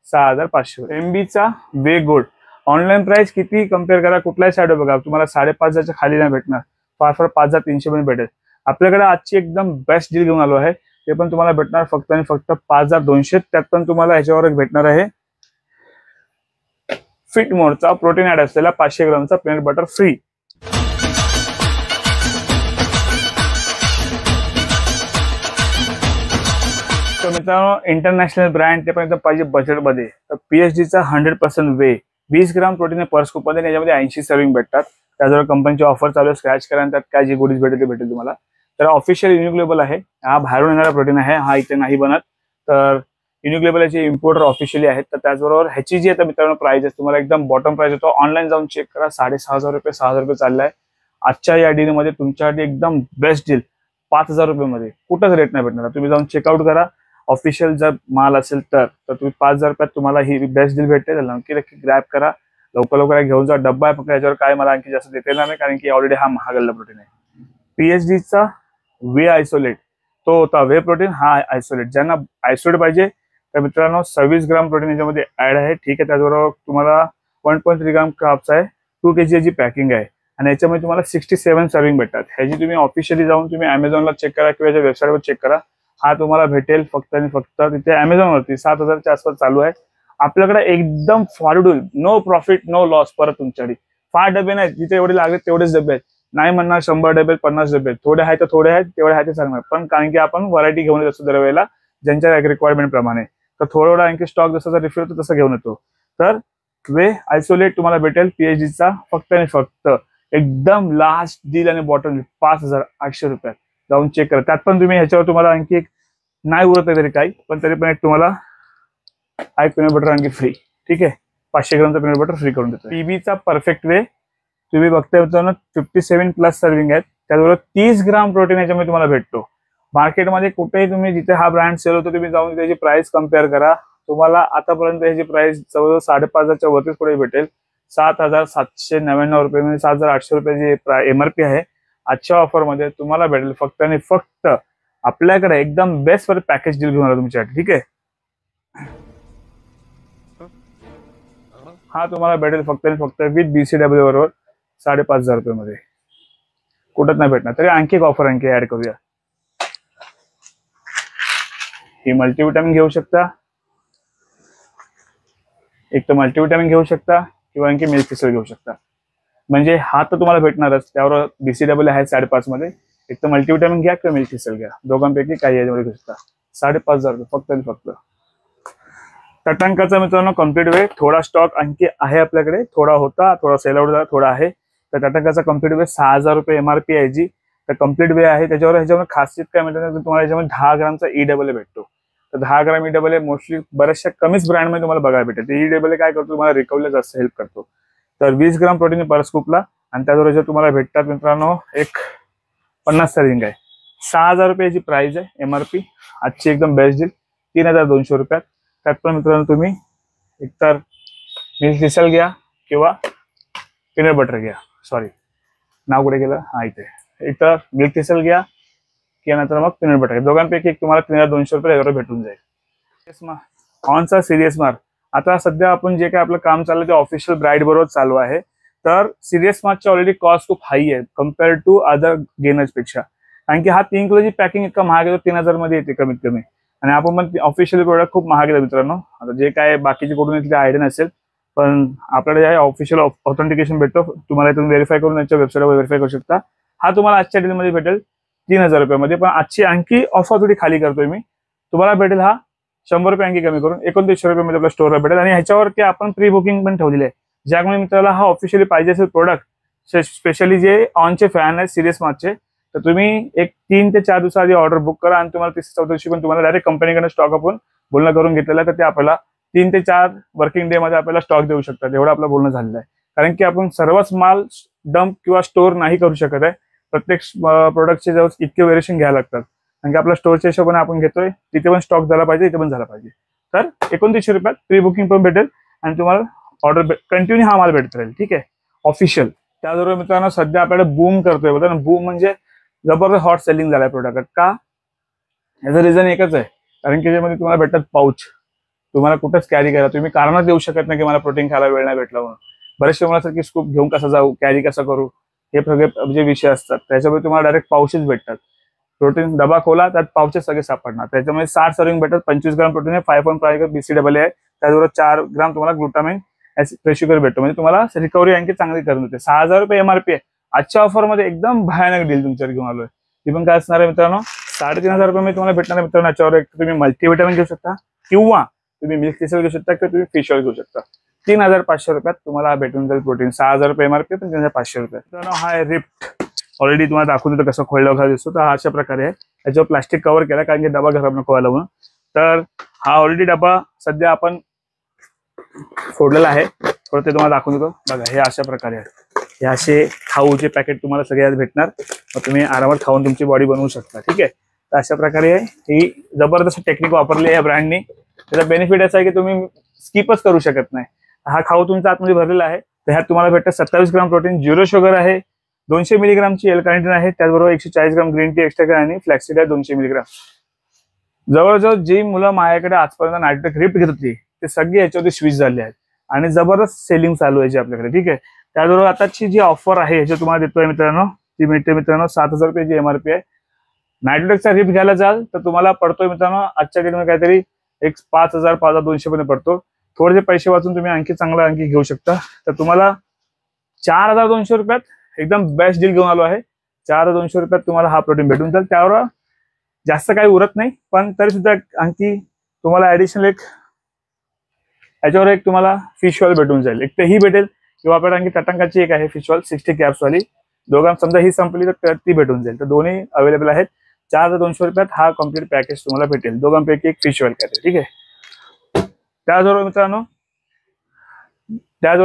6500. MBचा वे गोल्ड ऑनलाईन प्राइस किती कम्पेअर करा, कुठलाही साईड बघा तुम्हाला 5,500च्या खाली नाही भेटणार, फार 5300 मध्ये भेटेल. आपल्याकडे आजची एकदम बेस्ट डील घेऊन आलो आहे. ते पण तुम्हाला भेटणार फक्त आणि फक्त 5200. त्यात पण तुम्हाला ह्याच्यावर भेटणार आहे फिट मोडचा प्रोटीन ऍड असलेला 500 ग्रामचा पीनट बटर फ्री. तर मित्रांनो इंटरनॅशनल ब्रँड ते पण एकदम पाहिजे बजेटमध्ये, तर PHDचा 100% वे 20 ग्राम प्रोटीन पर स्कूप मध्ये, याच्यामध्ये 80 सर्विंग भेटतात. त्याच्यावर कंपनीची ऑफर चालू आहे, स्क्रॅच करा आणि त्यात काय जी गोडीज भेटेल ते भेटेल तुम्हाला. तर ऑफिशियल युनिक आहे, हा बाहेरून येणारा प्रोटीन आहे, हा इथे नाही बनत. तर युनिक याचे इम्पोर्टर ऑफिशियली आहेत. तर त्याचबरोबर ह्याची जी आता मित्रांनो प्राइस आहे तुम्हाला एकदम बॉटम प्राइस होतो. ऑनलाईन जाऊन चेक करा 6500 रुपये 6000 रुपये चाललाय. आजच्या या डील मध्ये तुमच्यासाठी एकदम बेस्ट डील 5000 रुपये मध्ये कुठंच रेट नाही भेटणार. तुम्ही जाऊन चेकआउट करा. ऑफिशियल जर माल असेल तर तुम्ही 5000 रुपयात तुम्हाला ही बेस्ट डील भेटते. नक्की ग्रॅब करा, लवकर घेऊन जा. डब्बा आहे फक्त, याच्यावर काय मला आणखी जास्त देता येणार नाही कारण की ऑलरेडी हा महागल्ला प्रोटीन आहे. PHDचा वे आयसोलेट तो होता वे प्रोटीन, हा आयसोलेट. ज्यांना आयसोलेट पाहिजे तर मित्रांनो 26 ग्राम प्रोटीन याच्यामध्ये ऍड आहे. ठीक आहे. त्याचबरोबर तुम्हाला 1.3 ग्राम कार्ब्स आहे. 2 kg याची पॅकिंग आहे आणि याच्यामध्ये तुम्हाला 67 सर्विंग भेटतात. ह्याची तुम्ही ऑफिशियली जाऊन तुम्ही अमेझॉनला चेक करा किंवा याच्या वेबसाईटवर चेक करा. हा तुम्हाला भेटेल फक्त आणि फक्त तिथे अमेझॉनवरती 7000च्या आसपास चालू आहे. आपल्याकडे एकदम फॉर्डेबल, नो प्रॉफिट नो लॉस. परत तुमच्याकडे 5 डबे नाहीत, जिथे एवढे लागले तेवढेच डबे आहेत. नाही म्हणणार 100 डबे 50 डबे, थोडे आहेत तर थोडे आहेत, तेवढे आहेत ते सांगणार. पण कारण की आपण व्हरायटी घेऊन येत असतो दरवेळेला ज्यांच्या रिक्वायरमेंट प्रमाणे. तर थोडा आणखी स्टॉक जसा रिफिल होतो तसं घेऊन येतो. तर वे आयसोलेट तुम्हाला भेटेल PHDचा फक्त आणि फक्त एकदम लास्ट डील आणि बॉटम 5800 रुपयात. जाऊन चेक करा. त्यात पण तुम्ही ह्याच्यावर तुम्हाला आणखी एक नाही उरत आहे तरी काही, पण तरी पण एक तुम्हाला पीनट बटर आणखी फ्री. ठीक आहे. 500 ग्रामचा पीनट बटर फ्री करून देतो. PBचा परफेक्ट वे तुम्ही बघताय मित्रांनो 57+ सर्विंग आहेत. त्याचबरोबर 30 ग्राम प्रोटीन याच्यामध्ये तुम्हाला भेटतो. मार्केटमध्ये कुठेही तुम्ही जिथे हा ब्रँड सेल होतो तुम्ही जाऊन त्याची प्राइस कम्पेअर करा. तुम्हाला आतापर्यंत ह्याची प्राइस जवळजवळ 5500च्या वरतीच पुढे भेटेल. 7,799 रुपये, म्हणजे 7,800 रुपये MRP आहे. आजच्या ऑफर मध्ये तुम्हाला भेटेल फक्त आणि फक्त आपल्याकडे एकदम बेस्ट वर पॅकेज डील घेऊन आलो तुमच्यासाठी. ठीक आहे, हा तुम्हाला भेटेल फक्त आणि फक्त विथ BCW बरोबर 5,500 रुपये मध्ये. कुठंच नाही भेटणार. तरी आणखी एक ऑफर आणखी ऍड करूया. ही मल्टीविटामिन घेऊ शकता, एक तर मल्टीविटामिन घेऊ शकता किंवा आणखी मिल्क थिसल घेऊ शकता. म्हणजे हा तर तुम्हाला भेटणारच, त्यावर BCW आहे 5.5 मध्ये. एक तर मल्टीविटामिन घ्या किंवा मिल्क थिसल घ्या, दोघांपैकी काही याच्यामध्ये घेऊ शकता. 5,500 रुपये फक्त आणि फक्त. टटांकाचा मित्रांनो कम्प्लीट वे, थोडा स्टॉक आणखी आहे आपल्याकडे, थोडा होता, थोडा सेल आउट झाला, थोडा आहे. तर टटांकाचा कम्प्लीट वे 6,000 रुपये MRP आहे जी. तर कम्प्लीट वे आहे. ह्याच्यावर खासियत काय म्हणतात, तुम्हाला याच्यामध्ये 10 ग्रामचा EAA भेटतो. तर 10 ग्राम EAA मोस्टली बऱ्याचशा कमीच ब्रँडमध्ये तुम्हाला बघायला भेटेल. EAA काय करतो, तुम्हाला रिकव्हरीला जास्त हेल्प करतो. तर 20 ग्राम प्रोटीन पर स्कूपला, आणि त्याचबरोबर तुम्हाला भेटतात मित्रांनो एक 50 रिंग आहे. 6,000 रुपयाची प्राइस आहे MRP. आजची एकदम बेस्ट डील 3,200 रुपयात. त्यात पण मित्रांनो तुम्ही एकतर मिल्क थिसल घ्या किंवा पीनट बटर घ्या. सॉरी, नाव कुठे गेलं, हा इथे. एकतर मिल्क थिसल घ्या किंवा नंतर मग पीनट बटर घ्या. दोघांपैकी एक तुम्हाला 3,200 रुपये यावर भेटून जाईल. ऑनचा सिरियस मार्क, आता सध्या आपण जे काय आपलं काम चाललं ते ऑफिशियल ब्राईड बरोबर चालू आहे. तर सिरियस मार्कची ऑलरेडी कॉस्ट खूप हाई आहे कम्पेअर्ड टू अदर गेनर्स पेक्षा. कारण की हा 3 किलोची पॅकिंग इतका महाग आहे, 3,000 मध्ये येते कमीत कमी. आणि आपण पण ऑफिशियल प्रोडक्ट खूप महाग आहे मित्रांनो. आता जे काय बाकीचे कुठून येतील आयडिया नसेल, पण आपल्याला जे ऑफिशियल ऑथेंटिकेशन भेटतो, तुम्हाला इथून व्हेरीफाय करून त्यांच्या वेबसाईटवर व्हेरीफाय करू शकता. हा तुम्हाला आजच्या डीलमध्ये भेटेल 3,000 रुपयामध्ये. पण आजची आणखी ऑफर थोडी खाली करतोय मी, तुम्हाला भेटेल हा 100 रुपये आणखी कमी करून 2900 रुपयामध्ये आपल्या स्टोरला भेटेल. आणि ह्याच्यावरती आपण प्री बुकिंग पण ठेवलेली आहे, ज्यामुळे मित्राला हा ऑफिशियली पाहिजे असेल प्रोडक्ट, स्पेशली जे ऑनचे फॅन आहेत सिरियस मार्कचे, तर तुम्ही एक 3 ते 4 दिवसाआधी ऑर्डर बुक करा आणि तुम्हाला 3-4 दिवशी पण तुम्हाला डायरेक्ट कंपनीकडे स्टॉक आपण बोलणं करून घेतलेलं आहे. तर ते आपल्याला 3 ते 4 वर्किंग डे मध्ये आपल्याला स्टॉक देऊ शकतात, एवढं आपलं बोलणं झालेलं आहे. कारण की आपण सर्वच माल डंप किंवा स्टोर नाही करू शकत आहे. प्रत्येक प्रोडक्टचे जवळ इतके व्हेरिएशन घ्यायला लागतात. कारण की आपल्या स्टोरच्या हिशोबाने आपण घेतोय, तिथे पण स्टॉक झाला पाहिजे, इथे पण झाला पाहिजे. तर 2900 रुपयात प्री बुकिंग पण भेटेल आणि तुम्हाला ऑर्डर कंटिन्यू हा माल भेटत राहील. ठीक आहे, ऑफिशियल. त्याबरोबर मित्रांनो सध्या आपल्याला बूम करतोय, बघा ना, बूम म्हणजे जबरदस्त हॉट सेलिंग झालाय प्रोडक्ट. का, याचं रिझन एकच आहे, कारण की त्याच्यामध्ये तुम्हाला भेटतात पाऊच. तुम्हाला कुठंच कॅरी करा, तुम्ही कारणच देऊ शकत नाही की मला प्रोटीन खायला वेळ नाही भेटला म्हणून. बरेचसे मला की स्कूप घेऊन कसं जाऊ, कॅरी कसं करू, हे सगळे जे विषय असतात. त्याच्यामुळे तुम्हाला डायरेक्ट पाऊचेस भेटतात. प्रोटीन डबा खोला, त्यात पाऊचेस सगळे सापडणार. त्याच्यामध्ये 60 सर्विंग भेटतात. 25 ग्राम प्रोटीन आहे, 5.5 BCAA आहे. त्याचबरोबर 4 ग्राम तुम्हाला ग्लुटामिन शुगर भेटतो. म्हणजे तुम्हाला रिकव्हरी आणखी चांगली करून देते. 6,000 रुपये MRP आहे. आजच्या ऑफर मध्ये एकदम भयानक डील तुमच्यावर घेऊन आलोय. ती पण काय असणार आहे मित्रांनो, 3,500 रुपये तुम्हाला भेटणार आहे मित्रांनो. याच्यावर एक तुम्ही मल्टीविटामिन घेऊ शकता किंवा तुम्ही मिल्क थिसल घेऊ शकता किंवा तुम्ही फिश ऑइल घेऊ शकता. 3,500 रुपयात तुम्हाला भेटून जाईल प्रोटीन. 6,000 रुपये MRP, पण 3,500 रुपये. मित्रांनो हा आहे रिफ्ट. ऑलरेडी तुम्हाला दाखवून देतो कसं खोलला वगैरे दिसतो. तर हा अशा प्रकारे आहे. याच्यावर प्लास्टिक कव्हर केला कारण की डबा खराब नको व्हायला म्हणून. तर हा ऑलरेडी डबा सध्या आपण फोडलेला आहे. थोडं ते तुम्हाला दाखवून देतो. बघा, हे अशा प्रकारे आहे. हे असे खाऊचे पॅकेट तुम्हाला सगळ्यात भेटणार. मग तुम्ही आरामात खाऊन तुमची बॉडी बनवू शकता. ठीक आहे, तर अशा प्रकारे आहे. ही जबरदस्त टेक्निक वापरली आहे या ब्रँडनी. त्याचा बेनिफिट असा आहे की तुम्ही स्किपच करू शकत नाही. हा खाऊ तुमचा आतमध्ये भरलेला आहे. तर ह्यात तुम्हाला भेटतं 27 ग्राम प्रोटीन, 0 शुगर आहे, 200 मिलीग्रामची L-कार्निटिन आहे, त्याचबरोबर 140 ग्राम ग्रीन टी एक्स्ट्रा आणि फ्लॅक्सीड आहे 200 मिलीग्राम. जवळजवळ जी मुलं माझ्याकडे आजपर्यंत नायट्रिक रिफ्ट घेत होती ते सगळे याच्यावरती स्विच झाले आहेत आणि जबरदस्त सेलिंग चालू आहे आपल्याकडे. ठीक आहे, त्याचबरोबर आताची जी ऑफर आहे याची तुम्हाला देतोय मित्रांनो, ती मिळते मित्रांनो 7,000 रुपयाची MRP आहे. नायट्रिकचा रिफ्ट घ्यायला जाल तर तुम्हाला पडतोय मित्रांनो आजच्या डेटमध्ये काहीतरी एक 5,000 5,200 पर्यंत पडतो. थोडेसे पैसे वाचून तुम्ही आणखी चांगला आणखी घेऊ शकता. तर तुम्हाला 4,200 रुपयात एकदम बेस्ट डील घेऊन आलो आहे. 4,200 रुपयात तुम्हाला हा प्रोटीन भेटून जाईल. त्यावर जास्त काही उरत नाही, पण तरी सुद्धा आणखी तुम्हाला ऍडिशनल एक याच्यावर एक तुम्हाला फिश ऑइल भेटून जाईल. एक तर ही भेटेल किंवा आपल्याला आणखी टटांकाची एक आहे फिश ऑइल 60 कॅप्स वाली. दोघां समजा ही संपली तर ती भेटून जाईल. तर दोन्ही अवेलेबल आहेत. 4,200 रुपयात हा कम्प्लीट पॅकेज तुम्हाला भेटेल. दोघांपैकी एक फिश ऑइल कॅरेट. ठीक आहे, त्याचबरोबर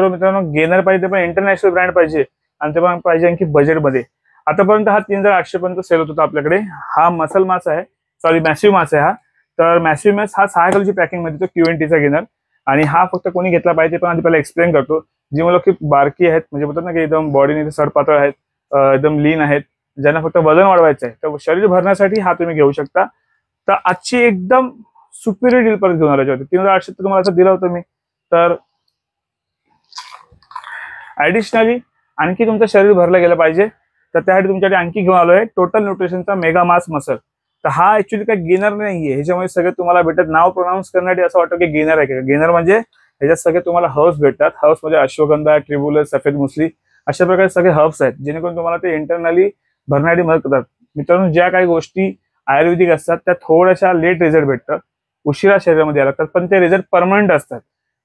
मित्रांनो गेनर पाहिजे पण इंटरनॅशनल ब्रँड पाहिजे आणि ते पण पाहिजे आणखी बजेटमध्ये. आतापर्यंत हा 3,800 पर्यंत सेल होत होता आपल्याकडे. हा मसल मास आहे, सॉरी मॅसिव्ह मास आहे हा. तर मॅसिव्ह मास हा 6 किलोची पॅकिंग मध्ये तो QNTचा गेनर. आणि हा फक्त कोणी घेतला पाहिजे पण आधी पहिला एक्सप्लेन करतो. जी मुलं खूप बारकी आहेत, म्हणजे बोलतात ना की एकदम बॉडीने सडपातळ आहेत, एकदम लीन आहेत, ज्यांना फक्त वजन वाढवायचं आहे, तर शरीर भरण्यासाठी हा तुम्ही घेऊ शकता. तर आजची एकदम सुपिरियर डील परत घेऊन आल्याची होती. 3800 तुम्हाला असं दिलं होतं मी. तर ऍडिशनली आणखी तुमचं शरीर भरलं गेलं पाहिजे, तर त्यासाठी तुमच्याकडे आणखी घेऊन आलोय टोटल न्यूट्रिशनचा मेगा मास मसल. तर हा ऍक्च्युली काही गेनर नाहीये, ह्याच्यामुळे सगळे तुम्हाला भेटत. नाव प्रोनाऊन्स करण्यासाठी असं वाटतं की गेनर आहे का. गेनर म्हणजे ह्याच्यात सगळे तुम्हाला हर्ब्स भेटतात. हर्ब्स म्हणजे अश्वगंधा, ट्रिब्युलस, सफेद मुसली अशा प्रकारे सगळे हर्ब्स आहेत, जेणेकरून तुम्हाला ते इंटरनली भरण्यासाठी मदत करतात. मित्रांनो, ज्या काही गोष्टी आयुर्वेदिक असतात त्या थोड्याशा लेट रिझल्ट भेटतात, उशिरा शरीरामध्ये यायला लागतात, पण ते रिझल्ट परमनंट असतात.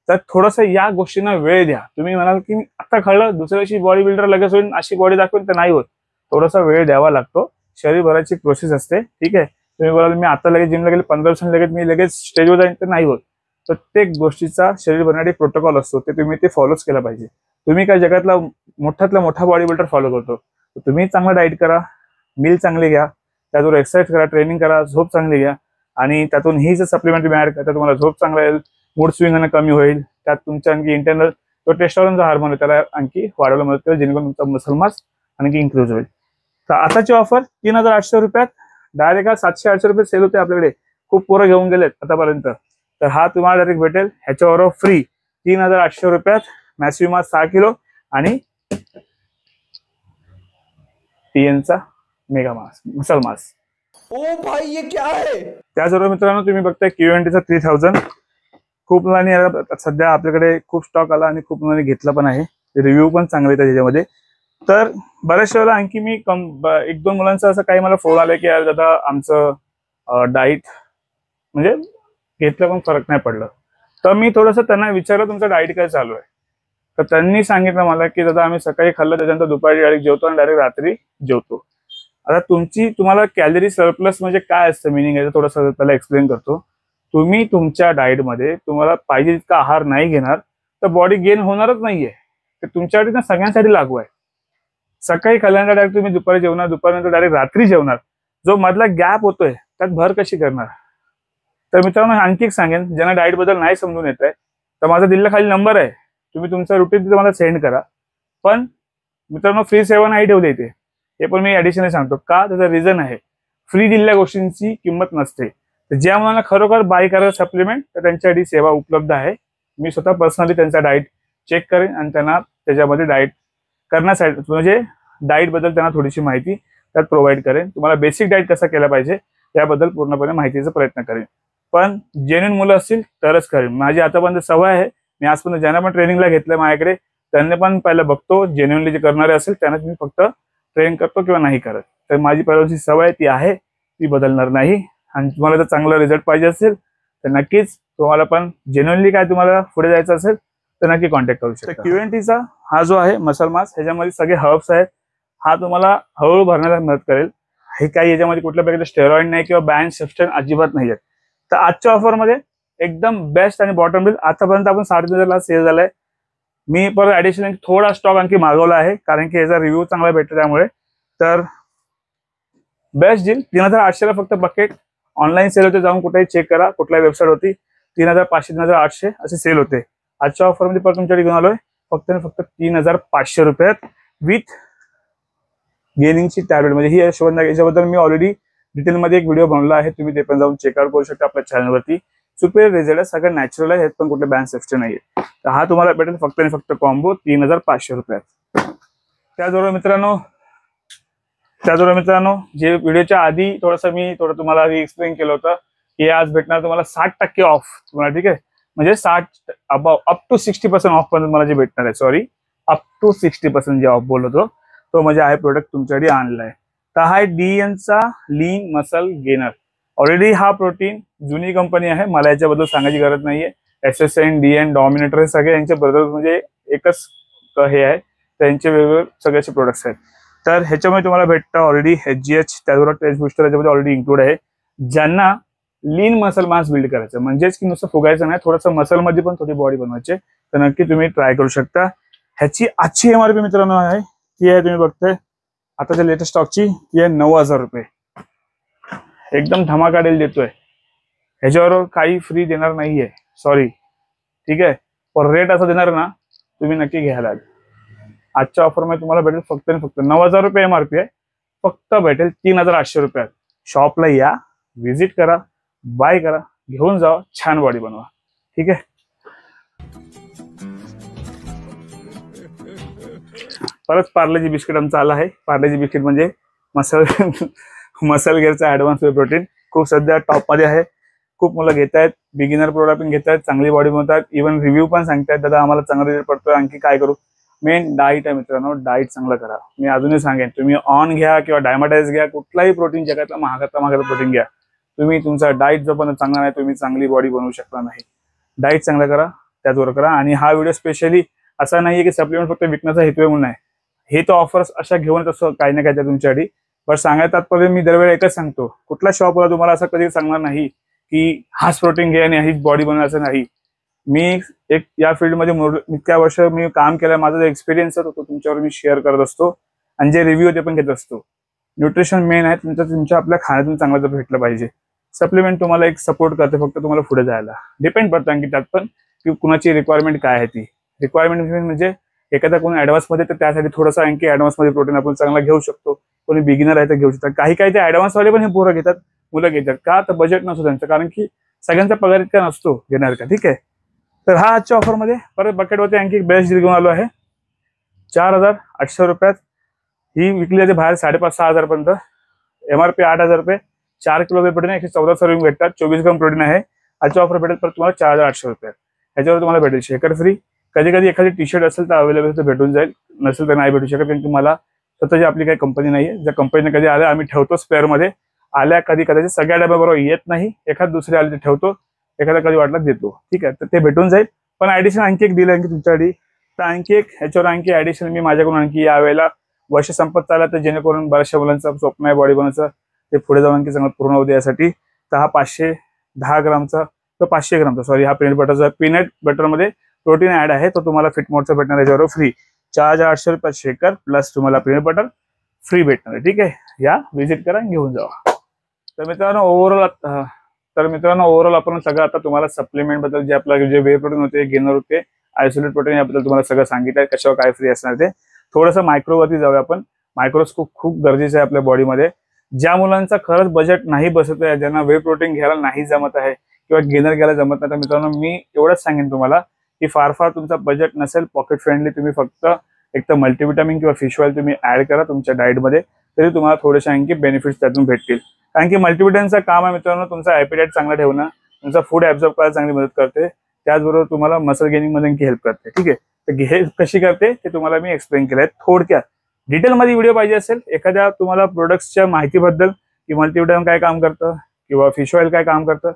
तर थोडंसं या गोष्टींना वेळ द्या. तुम्ही म्हणाल की आता कळलं दुसऱ्या दिवशी बॉडी बिल्डर लगेच होईल, अशी बॉडी दाखवेल, तर नाही होत. थोडासा वेळ द्यावा लागतो. शरीर भरायची प्रोसेस असते. ठीक आहे, तुम्ही बोलाल मी आता लगेच जिमला गेले 15 दिवसांनी लगेच मी लगेच स्टेजवर जाईन, तर नाही होत. प्रत्येक गोष्टीचा शरीर भरण्यासाठी प्रोटोकॉल असतो, ते तुम्ही ते फॉलोच केला पाहिजे. तुम्ही काय जगातला मोठ्यातला मोठा बॉडी बिल्डर फॉलो करतो, तर तुम्ही चांगला डाईट करा, मील चांगली घ्या, त्यातून एक्सरसाइज करा, ट्रेनिंग करा, झोप चांगली घ्या, आणि त्यातून ही जर सप्लिमेंट ऍड करता तुम्हाला झोप चांगला येईल, मूड स्विंग कमी होईल. त्यात तुमच्या आणखी इंटरनल तो टेस्टोस्टेरोनचा हार्मोन आहे त्याला आणखी वाढवायला मदत करेल, जेणेकरून तुमचा मसल मास आणखी इन्क्रीज होईल. तर आताची ऑफर 3800 रुपयात डायरेक्ट 700-800 रुपये सेल होते आपल्याकडे. खूप पोरं घेऊन गेलेत आतापर्यंत. तर हा तुम्हाला डायरेक्ट भेटेल ह्याच्यावर फ्री 3800 रुपयात मॅसिव्ह मास 6 किलो आणि टीएनचा मेगा मास मसल मास. ओ भाई ये क्या है. त्याचबरोबर मित्रांनो, तुम्ही बघताय क्यूएनटीचा 3000. खूप मुलांनी सध्या आपल्याकडे खूप स्टॉक आला आणि खूप मुलांनी घेतला पण आहे. रिव्ह्यू पण चांगले येतात त्याच्यामध्ये. तर बऱ्याचशा वेळेला आणखी मी 1-2 मुलांचा असं काही मला फोन आला की यार दादा आमचं डाईट म्हणजे घेतलं पण फरक नाही पडलं. तर मी थोडंसं त्यांना विचारलं तुमचं डाईट काय चालू आहे. तर त्यांनी सांगितलं मला की दादा आम्ही सकाळी खाल्लं, त्याच्यानंतर दुपारी डायरेक्ट जेवतो आणि डायरेक्ट रात्री जेवतो. आता तुम्हाला कॅलरी सरप्लस म्हणजे काय असतं, मिनिंग आहे थोडंसं त्याला एक्सप्लेन करतो. तुम्ही तुमच्या डाएटमध्ये तुम्हाला पाहिजे तितका आहार नाही घेणार तर बॉडी गेन होणारच नाहीये. तर तुमच्यासाठी ना सगळ्यांसाठी लागू आहे. सकाळी खाल्ल्यानंतर डायरेक्ट तुम्ही दुपारी जेवणार, दुपारनंतर डायरेक्ट रात्री जेवणार, जो मधला गॅप होतोय त्यात भर कशी करणार. तर मित्रांनो, आणखी एक सांगेन, ज्यांना डाएट बद्दल नाही समजून येत आहे तर माझा दिलेला खाली नंबर आहे, तुम्ही तुमचा रुटीन मला सेंड करा. पण मित्रांनो, फ्री सेवा नाही ठेवली इथे, हे पण मी ऍडिशनली सांगतो का. त्याचं रिझन आहे, फ्री दिलेल्या गोष्टींची किंमत नसते. तर ज्या मुलांना खरोखर बाय करायचं सप्लिमेंट, तर त्यांच्यासाठी सेवा उपलब्ध आहे. मी स्वतः पर्सनली त्यांचा डाएट चेक करेन आणि त्यांना त्याच्यामध्ये डाएट करण्यासाठी म्हणजे डाएट बद्दल त्यांना थोडीशी माहिती त्यात प्रोव्हाइड करेन. तुम्हाला बेसिक डाएट कसा केला पाहिजे याबद्दल पूर्णपणे माहितीचा प्रयत्न करेन. पण जेन्युइन मुलं असतील तरच करेन. माझी आतापर्यंत सवय आहे, मी आजपर्यंत ज्यांना पण ट्रेनिंगला घेतलं माझ्याकडे त्यांनी पण पहिलं बघतो, जेन्युइनली जे करणारे असेल त्यांनाच मी फक्त ट्रेन करतो किंवा नाही करत. तर माझी पहिल्याची सवय ती आहे, ती बदलणार नाही. आणि तुम्हाला जर चांगला रिझल्ट पाहिजे असेल तर नक्कीच तुम्हाला पण जेन्युइनली काय तुम्हाला पुढे जायचं असेल तर नक्की कॉन्टॅक्ट करू शकता. क्यूएनटीचा हा जो आहे मसल मास, ह्याच्यामध्ये सगळे हर्ब्स आहेत. हा तुम्हाला हळूहळू भरण्याला मदत करेल. हे काही याच्यामध्ये कुठल्या प्रकारचे स्टेरॉइड नाही किंवा बॅन सबस्टन्स अजिबात नाही आहेत. तर आजच्या ऑफरमध्ये एकदम बेस्ट आणि बॉटम बिल. आतापर्यंत आपण 3,500 सेल झालाय. मी परत ऍडिशनल थोडा स्टॉक आणखी मागवला आहे, कारण की याचा रिव्ह्यू चांगला भेटतो त्यामुळे. तर बेस्ट डील 3,800 ला फक्त बकेट. ऑनलाईन सेल होते, जाऊन कुठेही चेक करा, कुठल्या वेबसाईट होती. 3,500 3,800 असे सेल होते. आजच्या ऑफरमध्ये परत तुमच्याकडे घेऊन आलोय फक्त 3,500 रुपयात विथ गेनिंगची टॅबलेट. म्हणजे ही यशवंत, याच्याबद्दल मी ऑलरेडी डिटेलमध्ये एक व्हिडिओ बनवला आहे, तुम्ही ते पण जाऊन चेकआउट करू शकता आपल्या चॅनलवरती. सुपेरियर रिझल्ट आहे, सगळं नॅचरल आहे, पण कुठले बॅन सेफ्टी नाहीये. तर हा तुम्हाला भेटेल फक्त आणि फक्त कॉम्बो 3,500 रुपयात. त्याचबरोबर मित्रांनो, जे व्हिडिओच्या आधी मी थोडं तुम्हाला एक्सप्लेन केलं होतं की आज भेटणार तुम्हाला 60% ऑफ तुम्हाला. ठीक आहे, म्हणजे 60 अप टू 60% ऑफ पण तुम्हाला जे भेटणार आहे. सॉरी, अप टू 60% जे ऑफ बोललो होतो तो म्हणजे आहे प्रोडक्ट तुमच्यासाठी आणलाय. तर हा डीएनचा लीन मसल गेनर. ऑलरेडी हा प्रोटीन जुनी कंपनी आहे, मला याच्याबद्दल सांगायची गरज नाहीये. SSN, DN, डॉमिनेटर हे सगळे यांचे ब्रदर्स, म्हणजे एकच हे आहे, त्यांचे वेगवेगळे सगळ्याचे प्रोडक्ट्स आहेत. तर ह्याच्यामध्ये तुम्हाला भेटतं ऑलरेडी HGH, त्याचबरोबर टेस्ट बुस्टर याच्यामध्ये ऑलरेडी इन्क्लूड आहे. ज्यांना लीन मसल मास बिल्ड करायचं, म्हणजेच की नुसतं फुगायचं नाही, थोडंसं मसलमध्ये पण थोडी बॉडी बनवायची, तर नक्की तुम्ही ट्राय करू शकता. ह्याची आजची MRP मित्रांनो आहे, ती आहे तुम्ही बघताय आताच्या लेटेस्ट स्टॉकची, ती आहे 9,000 रुपये. एकदम धमाका डील देतोय. ह्याच्यावर काही फ्री देणार नाहीये, सॉरी. ठीक आहे, पण रेट असं देणार ना तुम्ही नक्की घ्यायला. आजच्या ऑफरमध्ये तुम्हाला भेटेल फक्त आणि फक्त 9,000 रुपये MRP आहे, फक्त भेटेल 3,800 रुपयात. शॉपला या, व्हिजिट करा, बाय करा, घेऊन जावा, छान बॉडी बनवा. ठीक आहे. परत पार्लेजी बिस्किट आमचं आलं आहे. पार्लेजी बिस्किट म्हणजे मसल गेअरचा ऍडव्हान्स वे प्रोटीन, खूप सध्या टॉपमध्ये आहे. खूप मुलं घेत आहेत, बिगिनर प्रोडक्ट पण घेत आहेत, चांगली बॉडी बनवतात, इव्हन रिव्ह्यू पण सांगतात दादा आम्हाला चांगला रिझल्ट पडतोय, आणखी काय करू. मेन डाईट आहे मित्रांनो, डाईट चांगलं करा. मी अजूनही सांगेन, तुम्ही ऑन घ्या किंवा डायमाटाईज घ्या, कुठलाही प्रोटीन जगातला महागातलं प्रोटीन घ्या, तुम्ही तुमचा डाईट जो पण चांगला नाही तुम्ही चांगली बॉडी बनवू शकणार नाही. डाईट चांगला करा, त्याचबरोबर करा. आणि हा व्हिडिओ स्पेशली असा नाहीये की सप्लिमेंट फक्त विकण्याचा हेतू आहे म्हणून आहे. हे तर ऑफर्स अशा घेऊन असं काही ना काही तुमच्यासाठी. पण सांगायचं तात्पर्य मी दरवेळी एकच सांगतो, कुठला शॉपला तुम्हाला असं कधी सांगणार नाही की हाच प्रोटीन घे आणि हीच बॉडी बनवायचं नाही. मी एक या फील्डमध्ये इतक्या वर्ष मी काम केलं, माझा जो एक्सपिरियन्स होतो तुमच्यावर मी शेअर करत असतो आणि जे रिव्ह्यू ते पण घेत असतो. न्यूट्रिशन मेन आहे, तुमच्या आपल्या खाण्यातून चांगलं जर भेटलं पाहिजे. सप्लिमेंट तुम्हाला एक सपोर्ट करते, फक्त तुम्हाला पुढे जायला डिपेंड पडतं आणखी त्यात पण की कुणाची रिक्वायरमेंट काय आहे. ती रिक्वायरमेंट म्हणजे एखादा कोणी ऍडव्हान्स मध्ये तर त्यासाठी थोडंसं आणखी ऍडव्हान्स मध्ये प्रोटीन आपण चांगला घेऊ शकतो. कोणी बिगिनर आहे तर घेऊ शकतात. काही काही ते ऍडव्हान्स वाले पण हे पोरं घेतात, मुलं घेतात का तर बजेट नसतो त्यांचं, कारण की सगळ्यांचा पगार इतका नसतो घेणार का. ठीक आहे. तर हा आजच्या ऑफरमध्ये परत बकेटवरती आणखी एक बेस्ट डील घेऊन आलो आहे. 4,800 रुपयात ही विकली जाते बाहेर 5,500-6,000 पर्यंत. MRP 8,000 रुपये. 4 किलो प्रोटीन आहे, 114 सर्विंग भेटतात, 24 ग्राम प्रोटीन आहे. आजच्या ऑफर भेटेल परत तुम्हाला 4,800 रुपये. ह्याच्यावर तुम्हाला भेटेल शेकर फ्री. कधी कधी एखादी टी शर्ट असेल तर अवेलेबल तर भेटून जाईल, नसेल तर नाही भेटू शकत, कारण तुम्हाला स्वतःची आपली काही कंपनी नाहीये. ज्या कंपनीने कधी आल्या आम्ही ठेवतो स्पेअरमध्ये, आल्या कधी कदाचित सगळ्या डब्याबरोबर येत नाही, एखाद दुसरे आले ते ठेवतो, एखादा कधी वाटला देतो. ठीक आहे, तर ते भेटून जाईल. पण ऍडिशन आणखी एक दिलं आणखी तुमच्यासाठी, तर आणखी एक ह्याच्यावर आणखी ऍडिशन मी माझ्याकडून आणखी यावेळेला वर्ष संपत चालला तर जेणेकरून बऱ्याचशा मुलांचं स्वप्न आहे बॉडी बनवायचं, ते पुढे जाऊन आणखी चांगलं पूर्ण होऊ यासाठी. तर हा 510 ग्रामचा तो 500 ग्रामचा सॉरी हा पीनट बटरचा पीनट बटरमध्ये प्रोटीन ऍड आहे, तो तुम्हाला फिट मोडचा भेटणार याच्यावर फ्री. 4,800 रुपयात शेकर प्लस तुम्हाला पीनट बटर फ्री भेटणार आहे. ठीक आहे, या व्हिजिट करा घेऊन जावा. तर मित्रांनो ओव्हरऑल आपण सगळं आता तुम्हाला सप्लिमेंट बद्दल जे आपलं जे वे प्रोटीन होते, गेनर होते, आयसोलेट प्रोटीन याबद्दल तुम्हाला सगळं सांगितलं, कशावर काय फ्री असणार ते. थोडंसं मायक्रोवरती जाऊया आपण. मायक्रोस्कोप खूप गरजेचं आहे आपल्या बॉडीमध्ये. ज्या मुलांचा खरंच बजेट नाही बसत आहे, ज्यांना वे प्रोटीन घ्यायला नाही जमत आहे किंवा गेनर घ्यायला जमत नाही, तर मित्रांनो मी एवढंच सांगेन तुम्हाला की फार तुमचा बजेट नसेल, पॉकेट फ्रेंडली, तुम्ही फक्त एक तर मल्टीविटामिन किंवा फिश ऑइल तुम्ही ऍड करा तुमच्या डाएटमध्ये, तरी तुम्हाला थोडेसे आणखी बेनिफिट्स त्यातून भेटतील. कारण की मल्टीविटामिनचं काम आहे मित्रांनो तुमचा ॲपिटाईट चांगला ठेवणं, तुमचा फूड ऍब्झॉर्ब करायला चांगली मदत करते, त्याचबरोबर तुम्हाला मसल गेनिंग मध्ये हेल्प करते. ठीक आहे, तर हे कशी करते ते तुम्हाला मी एक्सप्लेन केलंय थोडक्यात. डिटेलमध्ये व्हिडिओ पाहिजे असेल एखाद्या तुम्हाला प्रोडक्ट्सच्या माहितीबद्दल की मल्टीविटामिन काय काम करतं किंवा फिश ऑइल काय काम करतं,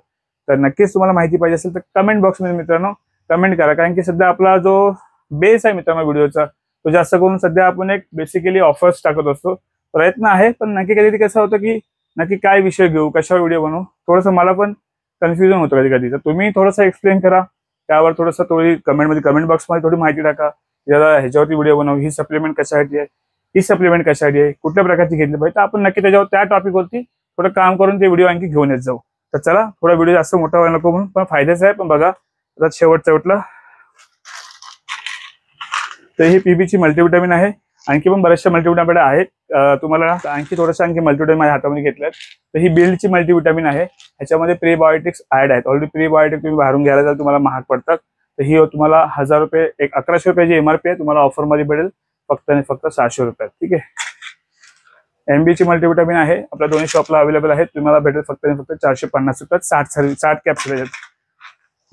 तर नक्कीच तुम्हाला माहिती पाहिजे असेल तर कमेंट बॉक्समध्ये मित्रांनो कमेंट करा. कारण की सध्या आपला जो बेस आहे मित्रांनो व्हिडिओचा, तो जास्त करून सध्या आपण एक बेसिकली ऑफर्स टाकत असतो. प्रयत्न आहे, पण नक्की कधी कसं होतं की नक्की काय विषय घेऊ, कशावर व्हिडिओ बनवू, थोडंसं मला पण कन्फ्युजन होतं कधी कधी. तर तुम्ही थोडंसं एक्सप्लेन करा, त्यावर थोडंसं थोडी कमेंट बॉक्समध्ये थोडी माहिती टाका, याला ह्याच्यावरती व्हिडिओ बनवू, ही सप्लिमेंट कशासाठी आहे, ही सप्लिमेंट कशासाठी आहे, कुठल्या प्रकारची घेतली पाहिजे, तर आपण नक्की त्याच्यावर त्या टॉपिकवरती थोडं काम करून ते व्हिडिओ आणखी घेऊन येत जाऊ. तर चला, थोडा व्हिडिओ जास्त मोठा व्हायला नको म्हणून, पण फायद्याचा आहे. पण बघा आता शेवटला तर ही पीबीची मल्टीविटामिन आहे, आणखी पण बऱ्याचशा मल्टीविटामिन आहेत. तुम्हाला आणखी थोडंसं आणखी मल्टीविटामिन माझ्या हातामध्ये घेतल्यात. तर ही बिल्डची मल्टीविटामिन आहे, ह्याच्यामध्ये प्रीबायोटिक्स ऍड आहेत. ऑलरेडी प्रीबायोटिक तुम्ही बाहेरून घ्यायला जाल तुम्हाला महाग पडतात, तर ही तुम्हाला 1,000 रुपये 1,100 रुपयाची MRP आहे, तुम्हाला ऑफरमध्ये भेटेल फक्त आणि फक्त 600 रुपयात. ठीक आहे. MBची मल्टीविटामिन आहे, आपल्या दोन्ही शॉपला अवेलेबल आहे, तुम्हाला भेटेल फक्त आणि फक्त 450 रुपयात 60 कॅप्सूल आहेत.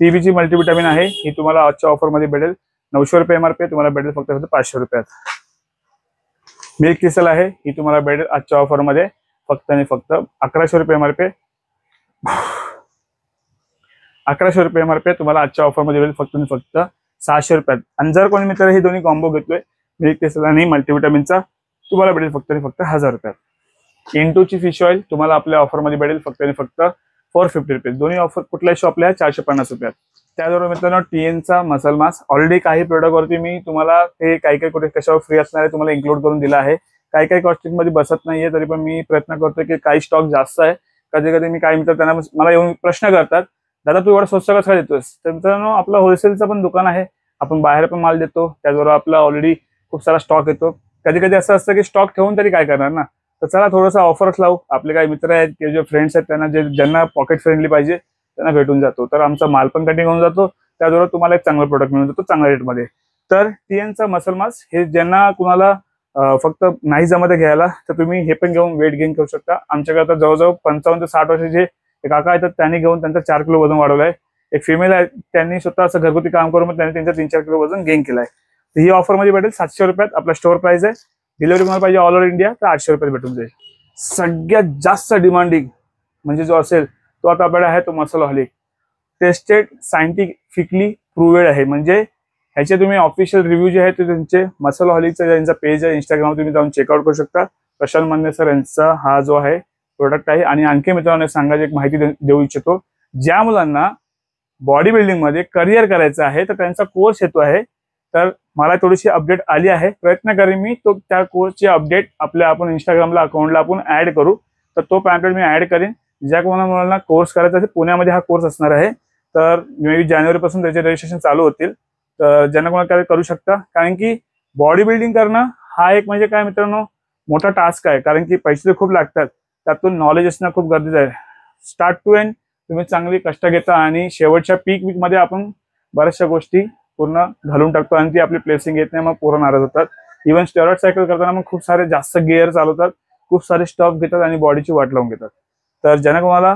पीबीची मल्टीविटामिन आहे, ही तुम्हाला आजच्या ऑफरमध्ये भेटेल 900 रुपये MRP, तुम्हाला भेटेल फक्त 500 रुपयात. मिल्क क्रिस्टल आहे, ही तुम्हाला भेटेल आजच्या ऑफरमध्ये फक्त आणि फक्त 1,100 रुपये MRP. 1,100 रुपये MRP तुम्हाला आजच्या ऑफरमध्ये भेटेल फक्त आणि फक्त 600 रुपयात. आणि जर कोणी मित्र हे दोन्ही कॉम्बो घेतोय मिल्क क्रिस्टल आणि मल्टीविटामिनचा, तुम्हाला भेटेल फक्त आणि फक्त 1,000 रुपयात. इंटूची फिश ऑइल तुम्हाला आपल्या ऑफरमध्ये भेटेल फक्त आणि फक्त 450 रुपये. दोन्ही ऑफर कुठल्याही शॉपला आहे 450 रुपयात. त्याचबरोबर मित्रांनो TNचा मसल मास, ऑलरेडी काही प्रोडक्टवरती मी तुम्हाला ते काही कुठे कशावर फ्री असणार आहे तुम्हाला इन्क्लूड करून दिला आहे. काही कॉस्टिंग मध्ये बसत नाहीये, तरी पण मी प्रयत्न करतोय की काही स्टॉक जास्त आहे. कधी कधी मी काही मित्र त्यांना मला येऊन प्रश्न करतात, दादा तू एवढा स्वस्त कसा देतोस. तर मित्रांनो आपलं होलसेलचं पण दुकान आहे, आपण बाहेर पण माल देतो, त्याचबरोबर आपला ऑलरेडी खूप सारा स्टॉक येतो. कधी कधी असं असतं की स्टॉक ठेवून तरी काय करणार ना, तर चला थोडंसं ऑफर्स लावू. आपले काही मित्र आहेत किंवा जे फ्रेंड्स आहेत त्यांना ज्यांना पॉकेट फ्रेंडली पाहिजे त्यांना भेटून जातो, तर आमचा माल पण कटिंग होऊन जातो, त्याचबरोबर तुम्हाला एक चांगला प्रोडक्ट मिळून जातो चांगल्या रेटमध्ये. तर TNचा मसल मास्क हे ज्यांना कुणाला फक्त नाही जमत घ्यायला, तर तुम्ही हे पण घेऊन वेट गेन करू शकता. आमच्याकडे आता जवळजवळ 55 ते 60 वर्षाचे काका आहेत, त्यांनी घेऊन त्यांचा 4 किलो वजन वाढवलंय. एक फिमेल आहे, त्यांनी स्वतः असं घरगुती काम करून त्यांनी त्यांचा 3-4 किलो वजन गेन केलाय. तर ही ऑफर मध्ये भेटेल 700 रुपयात. आपला स्टोअर प्राइस आहे. डिलिव्हरी तुम्हाला पाहिजे ऑल ओव्हर इंडिया तर 800 रुपयात भेटून जाईल. सगळ्यात जास्त डिमांडिंग म्हणजे जो असेल तो आता आपल्याला आहे तो मसालाहॉलिक. टेस्टेड, सायंटिफिकली प्रूव्हेड आहे. म्हणजे ह्याचे तुम्ही ऑफिशियल रिव्ह्यू जे आहे ते त्यांचे मसालाहॉलिकचा ज्यांचा पेज आहे इंस्टाग्रामवर तुम्ही जाऊन चेकआउट करू शकता. प्रशांत मान्य सर यांचा हा जो आहे प्रोडक्ट आहे. आणि आणखी मित्रांनो सांगायची एक माहिती देऊ इच्छितो, ज्या मुलांना बॉडी बिल्डिंग मध्ये करिअर करायचं आहे तर त्यांचा कोर्स येतो आहे. तर मला थोडीशी अपडेट आली आहे, प्रयत्न करेन मी तो त्या कोर्सची अपडेट आपण इंस्टाग्रामला अकाउंटला आपण ऍड करू. तर तो पॅम्पलेट मी ऍड करेन. ज्या कोणाला मुलांना कोर्स करायचा असेल पुण्यामध्ये हा कोर्स असणार आहे. तर मे बी जानेवारीपासून त्याचे रजिस्ट्रेशन चालू होतील. तर ज्यांना कोणाला काय करू शकता, कारण की बॉडी बिल्डिंग करणं हा एक म्हणजे काय मित्रांनो मोठा टास्क आहे. कारण की पैसे खूप लागतात, त्यातून नॉलेज असणं खूप गरजेचं आहे. स्टार्ट टू एंड तुम्ही चांगली कष्ट घेता आणि शेवटच्या पीक मध्ये आपण बऱ्याचशा गोष्टी पूर्ण घालून टाकतो आणि ती आपली प्लेसिंग येत नाही, मग पूर्ण नाराज होतात. इव्हन स्टेरॉइड सायकल करताना मग खूप सारे जास्त गिअर चालवतात, खूप सारे स्टॉप घेतात आणि बॉडीची वाट लावून घेतात. तर ज्यांना कोणाला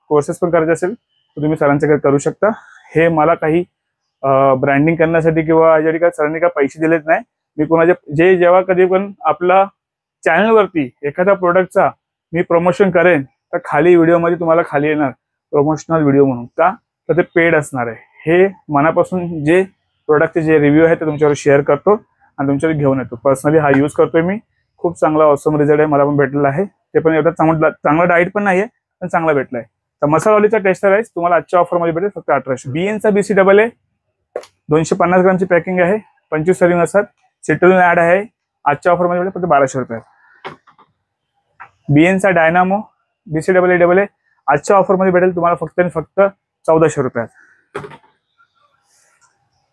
कोर्सेस पण करायचे असेल तर तुम्ही सरांच्याकडे करू शकता. हे मला काही ब्रँडिंग करण्यासाठी किंवा यासाठी काय सरांनी काय पैसे दिलेत नाही. मी कोणाचे जेव्हा कधी पण आपला चॅनलवरती एखाद्या प्रोडक्टचा मी प्रमोशन करेन तर खाली व्हिडिओमध्ये तुम्हाला खाली येणार प्रमोशनल व्हिडिओ म्हणून. का तर ते पेड असणार आहे. हे मनापासून जे प्रोडक्टचे जे रिव्ह्यू आहे ते तुमच्यावर शेअर करतो आणि तुमच्यावर घेऊन येतो. पर्सनली हा यूज करतोय मी, खूप चांगला ऑसम रिझल्ट आहे, मला पण भेटलेला आहे. ते पण एवढा चांगला डाईट पण नाहीये पण चांगला भेटलाय. तर मसालाहॉलिकचा टेस्टर आहे तुम्हाला आजच्या ऑफर मध्ये भेटेल फक्त 1800. BNचा BCAA 250 ग्रामची पॅकिंग आहे, 25 सर्विंग असतात. सिट्रोलिन ऍड आहे, आजच्या ऑफर मध्ये भेटेल फक्त 1200 रुपयात. BNचा डायनामो BCAA आजच्या ऑफर मध्ये भेटेल तुम्हाला फक्त आणि फक्त 1400 रुपयात.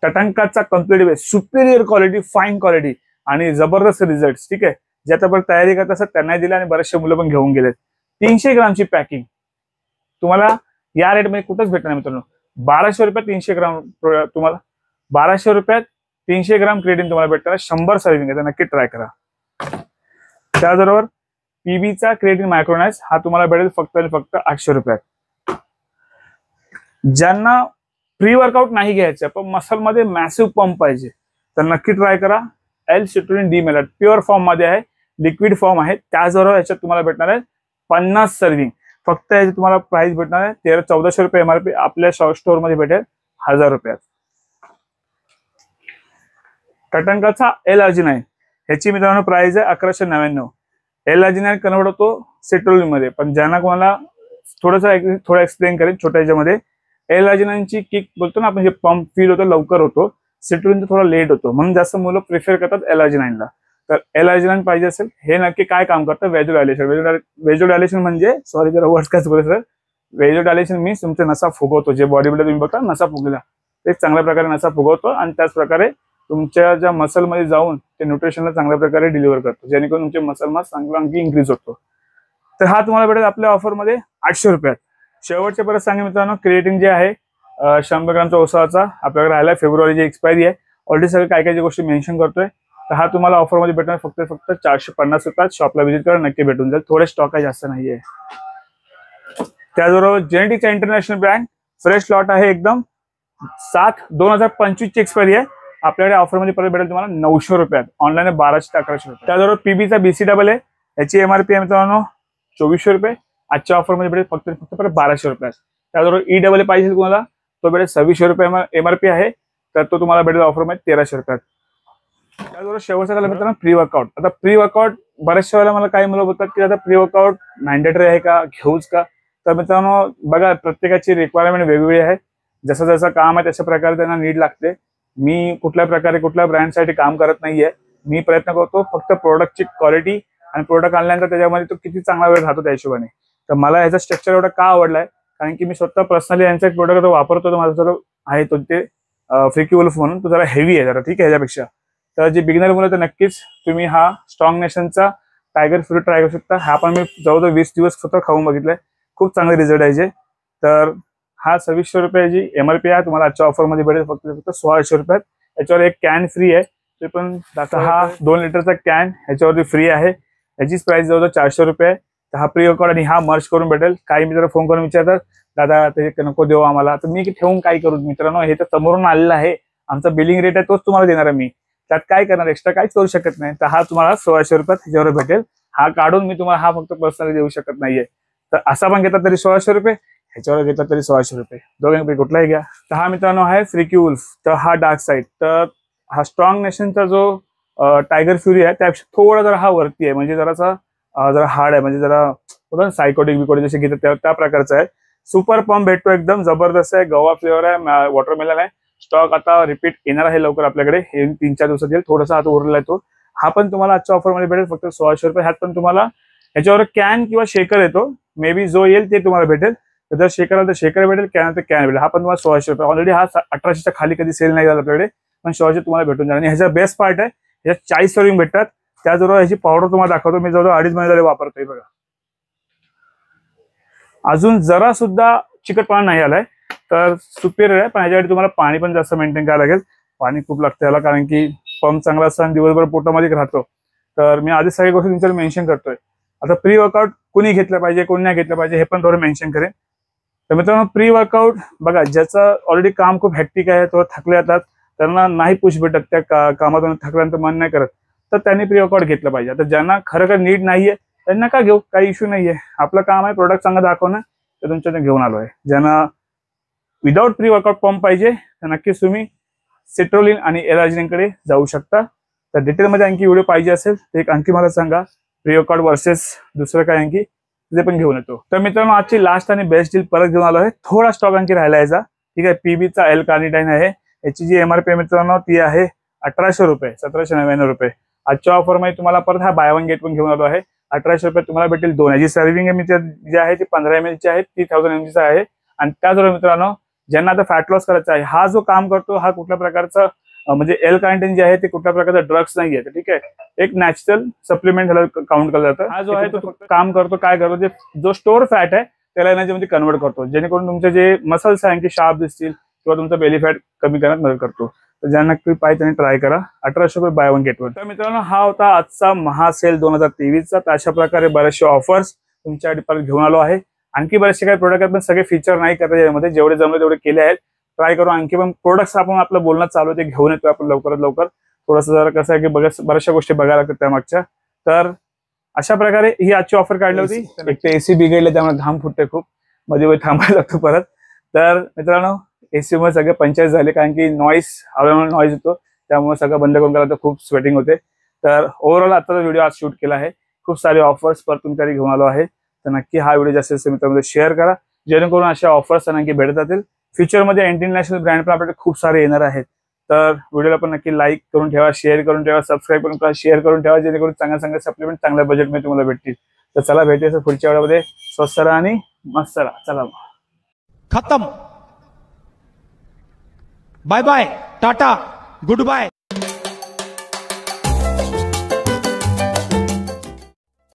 टटांकाचा complete base, superior quality, fine quality आणि जबरदस्त रिझल्ट. ठीक आहे, जे आता तयारी करत असतात त्यांनाही दिले आणि बरेचसे मुलं पण घेऊन गेलेत. 300 ग्रामची पॅकिंग तुम्हाला या रेट मध्ये कुठंच भेटणार मित्रांनो. 1200 रुपयात 300 ग्राम तुम्हाला 1200 रुपयात 300 ग्राम क्रिएटिन तुम्हाला भेटणार. 100 सर्विंग आहे, तर नक्की ट्राय करा. त्याचबरोबर PBचा क्रिएटिन मायक्रोनाइज हा तुम्हाला भेटेल फक्त आणि फक्त 800 रुपयात. ज्यांना प्री वर्कआउट नाही घ्यायचं पण मसलमध्ये मॅसिव्ह पंप पाहिजे तर नक्की ट्राय करा. L-Citrulline D मेलट प्युअर फॉर्म मध्ये आहे, लिक्विड फॉर्म आहे. त्याचबरोबर याच्यात तुम्हाला भेटणार आहे 50 सर्विंग. फक्त याची तुम्हाला प्राइस भेटणार आहे 1400 रुपये MRP. आपल्या स्टोअर मध्ये भेटेल 1000 रुपयात. टटांकाचा L-Arginine ह्याची मित्रांनो प्राइस आहे 1199. L-Arginine कन्वर्ट होतो सिट्रोलिन मध्ये, पण ज्यांना कोणाला थोडं एक्सप्लेन करेन छोट्या ह्याच्यामध्ये. L-Arginine ची किक बोलतो ना आपण, जे पंप फील होतो लवकर होतो, सिट्रोलिन थोडा लेट होतो, म्हणून जास्त मुलं प्रिफर करतात L-Arginine ला. तर L-Arginine पाहिजे असेल, हे नक्की काय काम करतं, वेजोडायलेशन. वेजोडायलेशन म्हणजे सॉरी जरा वर्ड्स काय चुकले सर. वेजोडायलेशन मीन्स तुमचे नसा फुगवतो. जे बॉडी बिल्डर तुम्ही बघता नसा फुगला, ते चांगल्या प्रकारे नसा फुगवतो आणि त्याच प्रकारे तुमच्या ज्या मसलमध्ये जाऊन ते न्यूट्रिशनला चांगल्या प्रकारे डिलिव्हर करतो, जेणेकरून तुमचे मसल मास चांगला आणखी इन्क्रीज होतो. तर हा तुम्हाला भेटेल आपल्या ऑफरमध्ये 800 रुपयात. शेवटचे परत सांगे मित्रांनो, क्रिएटिन जे आहे 100 ग्रामचा ओसाचा आपल्याकडे राहिला, फेब्रुवारीची एक्सपायरी आहे. ऑलरेडी सगळं काय काय गोष्टी मेन्शन करतोय. तर हा तुम्हाला ऑफरमध्ये भेटणार फक्त 450 रुपयात. शॉपला व्हिजिट करा, नक्की भेटून जाईल. थोडे स्टॉक आहे, जास्त नाहीये. त्याचबरोबर जेनेटिकचा इंटरनॅशनल ब्रँड फ्रेश लॉट आहे एकदम. 7/2025 ची एक्सपायरी आहे. आपल्याकडे ऑफरमध्ये परत भेटेल तुम्हाला 900 रुपयात. ऑनलाईन 1200 ते 1100 रुपये. त्याचबरोबर PBचा BCAA याची MRP आहे मित्रांनो 2400 रुपये. आजच्या ऑफरमध्ये भेटेल फक्त परत 1200 रुपयात. त्याचबरोबर EAA पाहिजे तुम्हाला तो भेटेल 2600 रुपये MRP आहे, तर तो तुम्हाला भेटेल ऑफरमध्ये 1300 रुपयात. त्याचबरोबर शेवटचा झाला मित्रांनो प्री वर्कआउट. आता प्री वर्कआउट बऱ्याचशा वेळेला मला काही मुलं बोलतात की आता प्री वर्कआउट मॅन्डेटरी आहे का, घेऊच का. तर मित्रांनो बघा, प्रत्येकाची रिक्वायरमेंट वेगवेगळी आहे. जसं जसं काम आहे तशा प्रकारे त्यांना नीड लागते. मी कुठल्या प्रकारे कुठल्या ब्रँडसाठी काम करत नाहीये. मी प्रयत्न करतो फक्त प्रोडक्टची क्वालिटी आणि प्रोडक्ट आणल्यानंतर त्याच्यामध्ये तो किती चांगला वेळ राहतो त्या हिशोबाने. तर मला ह्याचा स्ट्रक्चर एवढा का आवडलाय, कारण की मी स्वतः पर्सनली यांचा एक प्रोडक्ट वापरतो, माझं आहे तो ते फ्रिकी वुल्फ म्हणून, तो जरा हेवी आहे जरा, ठीक आहे ह्याच्यापेक्षा. तर जे बिगिनर मुलं तर नक्कीच तुम्ही हा स्ट्रॉंग नेशनचा टायगर फ्रूट ट्राय करू शकता. हा पण मी जवळजवळ 20 दिवस स्वतः खाऊन बघितलाय, खूप चांगले रिझल्ट आहे. तर हा 2600 रुपयाची MRP आहे, तुम्हाला आजच्या ऑफरमध्ये भेटेल फक्त 1600 रुपयात. याच्यावर एक कॅन फ्री आहे, ते पण हा 2 लिटरचा कॅन ह्याच्यावरती फ्री आहे. याचीच प्राइस जवळजवळ 400 रुपये आहे. तर हा प्री वर्कआउट आणि हा मर्ज करून भेटेल. काही मित्र फोन करून विचारतात दादा ते नको देऊ आम्हाला, तर मी ठेवून काय करू मित्रांनो, हे तर समोरून आलेलं आहे, आमचा बिलिंग रेट आहे तोच तुम्हाला देणार आहे मी, त्यात काय करणार, एक्स्ट्रा काहीच करू शकत नाही. तर हा तुम्हाला 1600 रुपयात ह्याच्यावर भेटेल. हा काढून मी तुम्हाला हा फक्त पर्सनली देऊ शकत नाहीये. तर असा पण घेतला तरी 1600 रुपये, ह्याच्यावर घेतला तरी 1600 रुपये, दोघांपैकी कुठलाही घ्या. तर हा मित्रांनो आहे फ्रिकी वुल्फ. तर हा डार्क साईड. तर हा स्ट्रॉंग नेशनचा जो टायगर फ्युरी आहे त्यापेक्षा थोडा जरा हा वरती आहे, म्हणजे जरासा जरा हार्ड आहे, म्हणजे जरा सायकोटिक बिकोटिक जसे घेतात त्या प्रकारचा आहे. सुपर पंप भेटतो, एकदम जबरदस्त आहे, गवा फ्लेवर आहे, वॉटरमेलन आहे. स्टॉक आता रिपीट येणार आहे लवकर आपल्याकडे, हे 3-4 दिवसात येईल. थोडासा हात उरलेला आहे तो. हा पण तुम्हाला आजच्या ऑफरमध्ये भेटेल फक्त 1600 रुपये. ह्यात पण तुम्हाला ह्याच्यावर कॅन किंवा शेकर येतो, मे बी जो येईल ते तुम्हाला भेटेल. जर शेकर आलं तर शेकर भेटेल, कॅन तर कॅन भेटेल. हा पण तुम्हाला 1600 रुपये. ऑलरेडी हा 1800च्या खाली कधी सेल नाही झाला आपल्याकडे, पण 1600 तुम्हाला भेटून जाणार. आणि ह्याचा बेस्ट पार्ट आहे, ह्याच्यात 40 सर्विंग भेटतात. त्याचबरोबर ह्याची पावडर तुम्हाला दाखवतो, मी जवळजवळ 2.5 महिने झाले वापरतोय बघा, अजून जरा सुद्धा चिकटपणा नाही आलाय. तर सुपेरियर आहे, पण ह्याच्यासाठी तुम्हाला पाणी पण जास्त मेंटेन करायला लागेल. पाणी खूप लागतं याला, कारण की पंप चांगला असतो आणि दिवसभर पोटामध्ये राहतो. तर मी आधी सगळ्या गोष्टी तुमच्याकडे मेन्शन करतोय. आता प्री वर्कआउट कोणी घेतलं पाहिजे, कोणी नाही घेतलं पाहिजे, हे पण थोडं मेन्शन करेन. तर मित्रांनो, प्री वर्कआउट बघा, ज्याचं ऑलरेडी काम खूप हॅक्टिक आहे, थोडं थकले जातात, त्यांना नाही पुश भेटत, त्या कामातून थकल्यानंतर मन नाही करत, तर त्यांनी प्री वर्कआउट घेतलं पाहिजे. आता ज्यांना खरं नीड नाहीये त्यांना का घेऊ, काही इश्यू नाहीये. आपलं काम आहे प्रोडक्ट चांगलं दाखवणं, ते तुमच्याकडे घेऊन आलोय. ज्यांना विदाउट प्री वर्कआउट पंप पाहिजे तर नक्कीच तुम्ही सिट्रोलिन आणि एलार्जिनकडे जाऊ शकता. तर डिटेलमध्ये आणखी व्हिडिओ पाहिजे असेल तर एक आणखी मला सांगा, प्री वर्कआउट वर्सेस दुसरं काय आणखी, ते पण घेऊन येतो. तर मित्रांनो, आजची लास्ट आणि बेस्ट डील परत घेऊन आलो आहे. थोडा स्टॉक आणखी राहिला याचा, ठीक आहे. PBचा एल कार्निटाईन आहे, याची जी MRP मित्रांनो ती आहे 1800 रुपये, 1799 रुपये. आजच्या ऑफरमध्ये तुम्हाला परत हा बाय वन गेट पण घेऊन आलो आहे. 1800 रुपये तुम्हाला भेटेल 2. याची सर्विंग जी आहे ती 15 ml ची आहे, 3000 ml चा आहे. आणि त्याचबरोबर मित्रांनो, ज्यांना आता फॅट लॉस करायचा आहे, हा जो काम करतो हा कुठल्या प्रकारचा म्हणजे एल कार्निटाईन जे आहे ते कुठल्या प्रकारचा ड्रग्स नाही आहे, ठीक आहे. एक नॅचरल सप्लिमेंट ह्याला काउंट केलं जातं. हा जो आहे तो फक्त काम करतो, काय करतो, जो स्टोअर फॅट आहे त्याला एनर्जीमध्ये कन्वर्ट करतो, जेणेकरून तुमचे जे मसल्स आहे की शार्प दिसतील किंवा तुमचा बेली फॅट कमी करण्यात मदत करतो. तर ज्यांना पाहिजे त्यांनी ट्राय करा. 1800 रुपये बाय वन गेट वन. तर मित्रांनो, हा होता आजचा महासेल 2023चा. तर अशा प्रकारे बरेचसे ऑफर्स तुमच्यासाठी परत घेऊन आलो आहे. आणखी बरेचसे काही प्रोडक्ट आहेत, पण सगळे फीचर नाही करता यामध्ये, जेवढे जमले तेवढे केले आहेत. ट्राय करू. आणखी पण प्रोडक्ट्स आपण आपलं बोलणं चालू आहे ते घेऊन येतो आपण लवकरात लवकर. थोडंसं जरा कसं आहे की बऱ्याचशा गोष्टी बघायला लागतात त्यामागच्या. तर अशा प्रकारे ही आजची ऑफर काढली होती. एक तर AC बिघडले, त्यामुळे घाम फुटते खूप, मध्ये थांबायला लागतो परत. तर मित्रांनो, AC मुळे सगळे पंचायत झाले, कारण की हवेमुळे नॉईज येतो, त्यामुळे सगळं बंद करून गेला तर खूप स्वेटिंग होते. तर ओव्हरऑल आताचा व्हिडिओ आज शूट केला आहे. खूप सारे ऑफर्स परत तुमच्याकडे घेऊन आलो आहे. तर नक्की हा व्हिडिओ जास्तीत जास्त मित्रांमध्ये शेअर करा, जेणेकरून अशा ऑफर्स नक्की भेटत जातील. फ्युचरमध्ये इंटरनॅशनल ब्रँड पण आपल्याकडे खूप सारे येणार आहेत. तर व्हिडिओला पण नक्की लाईक करून ठेवा, शेअर करून ठेवा, सबस्क्राईब करून ठेवा, शेअर करून ठेवा, जेणेकरून चांगल्या सप्लिमेंट चांगल्या बजेटमध्ये तुम्हाला भेटतील. तर चला भेटूया पुढच्या व्हिडिओमध्ये. स्वस्त राहा आणि मस्त राहा. चला खत्म. Bye bye, tata, good bye.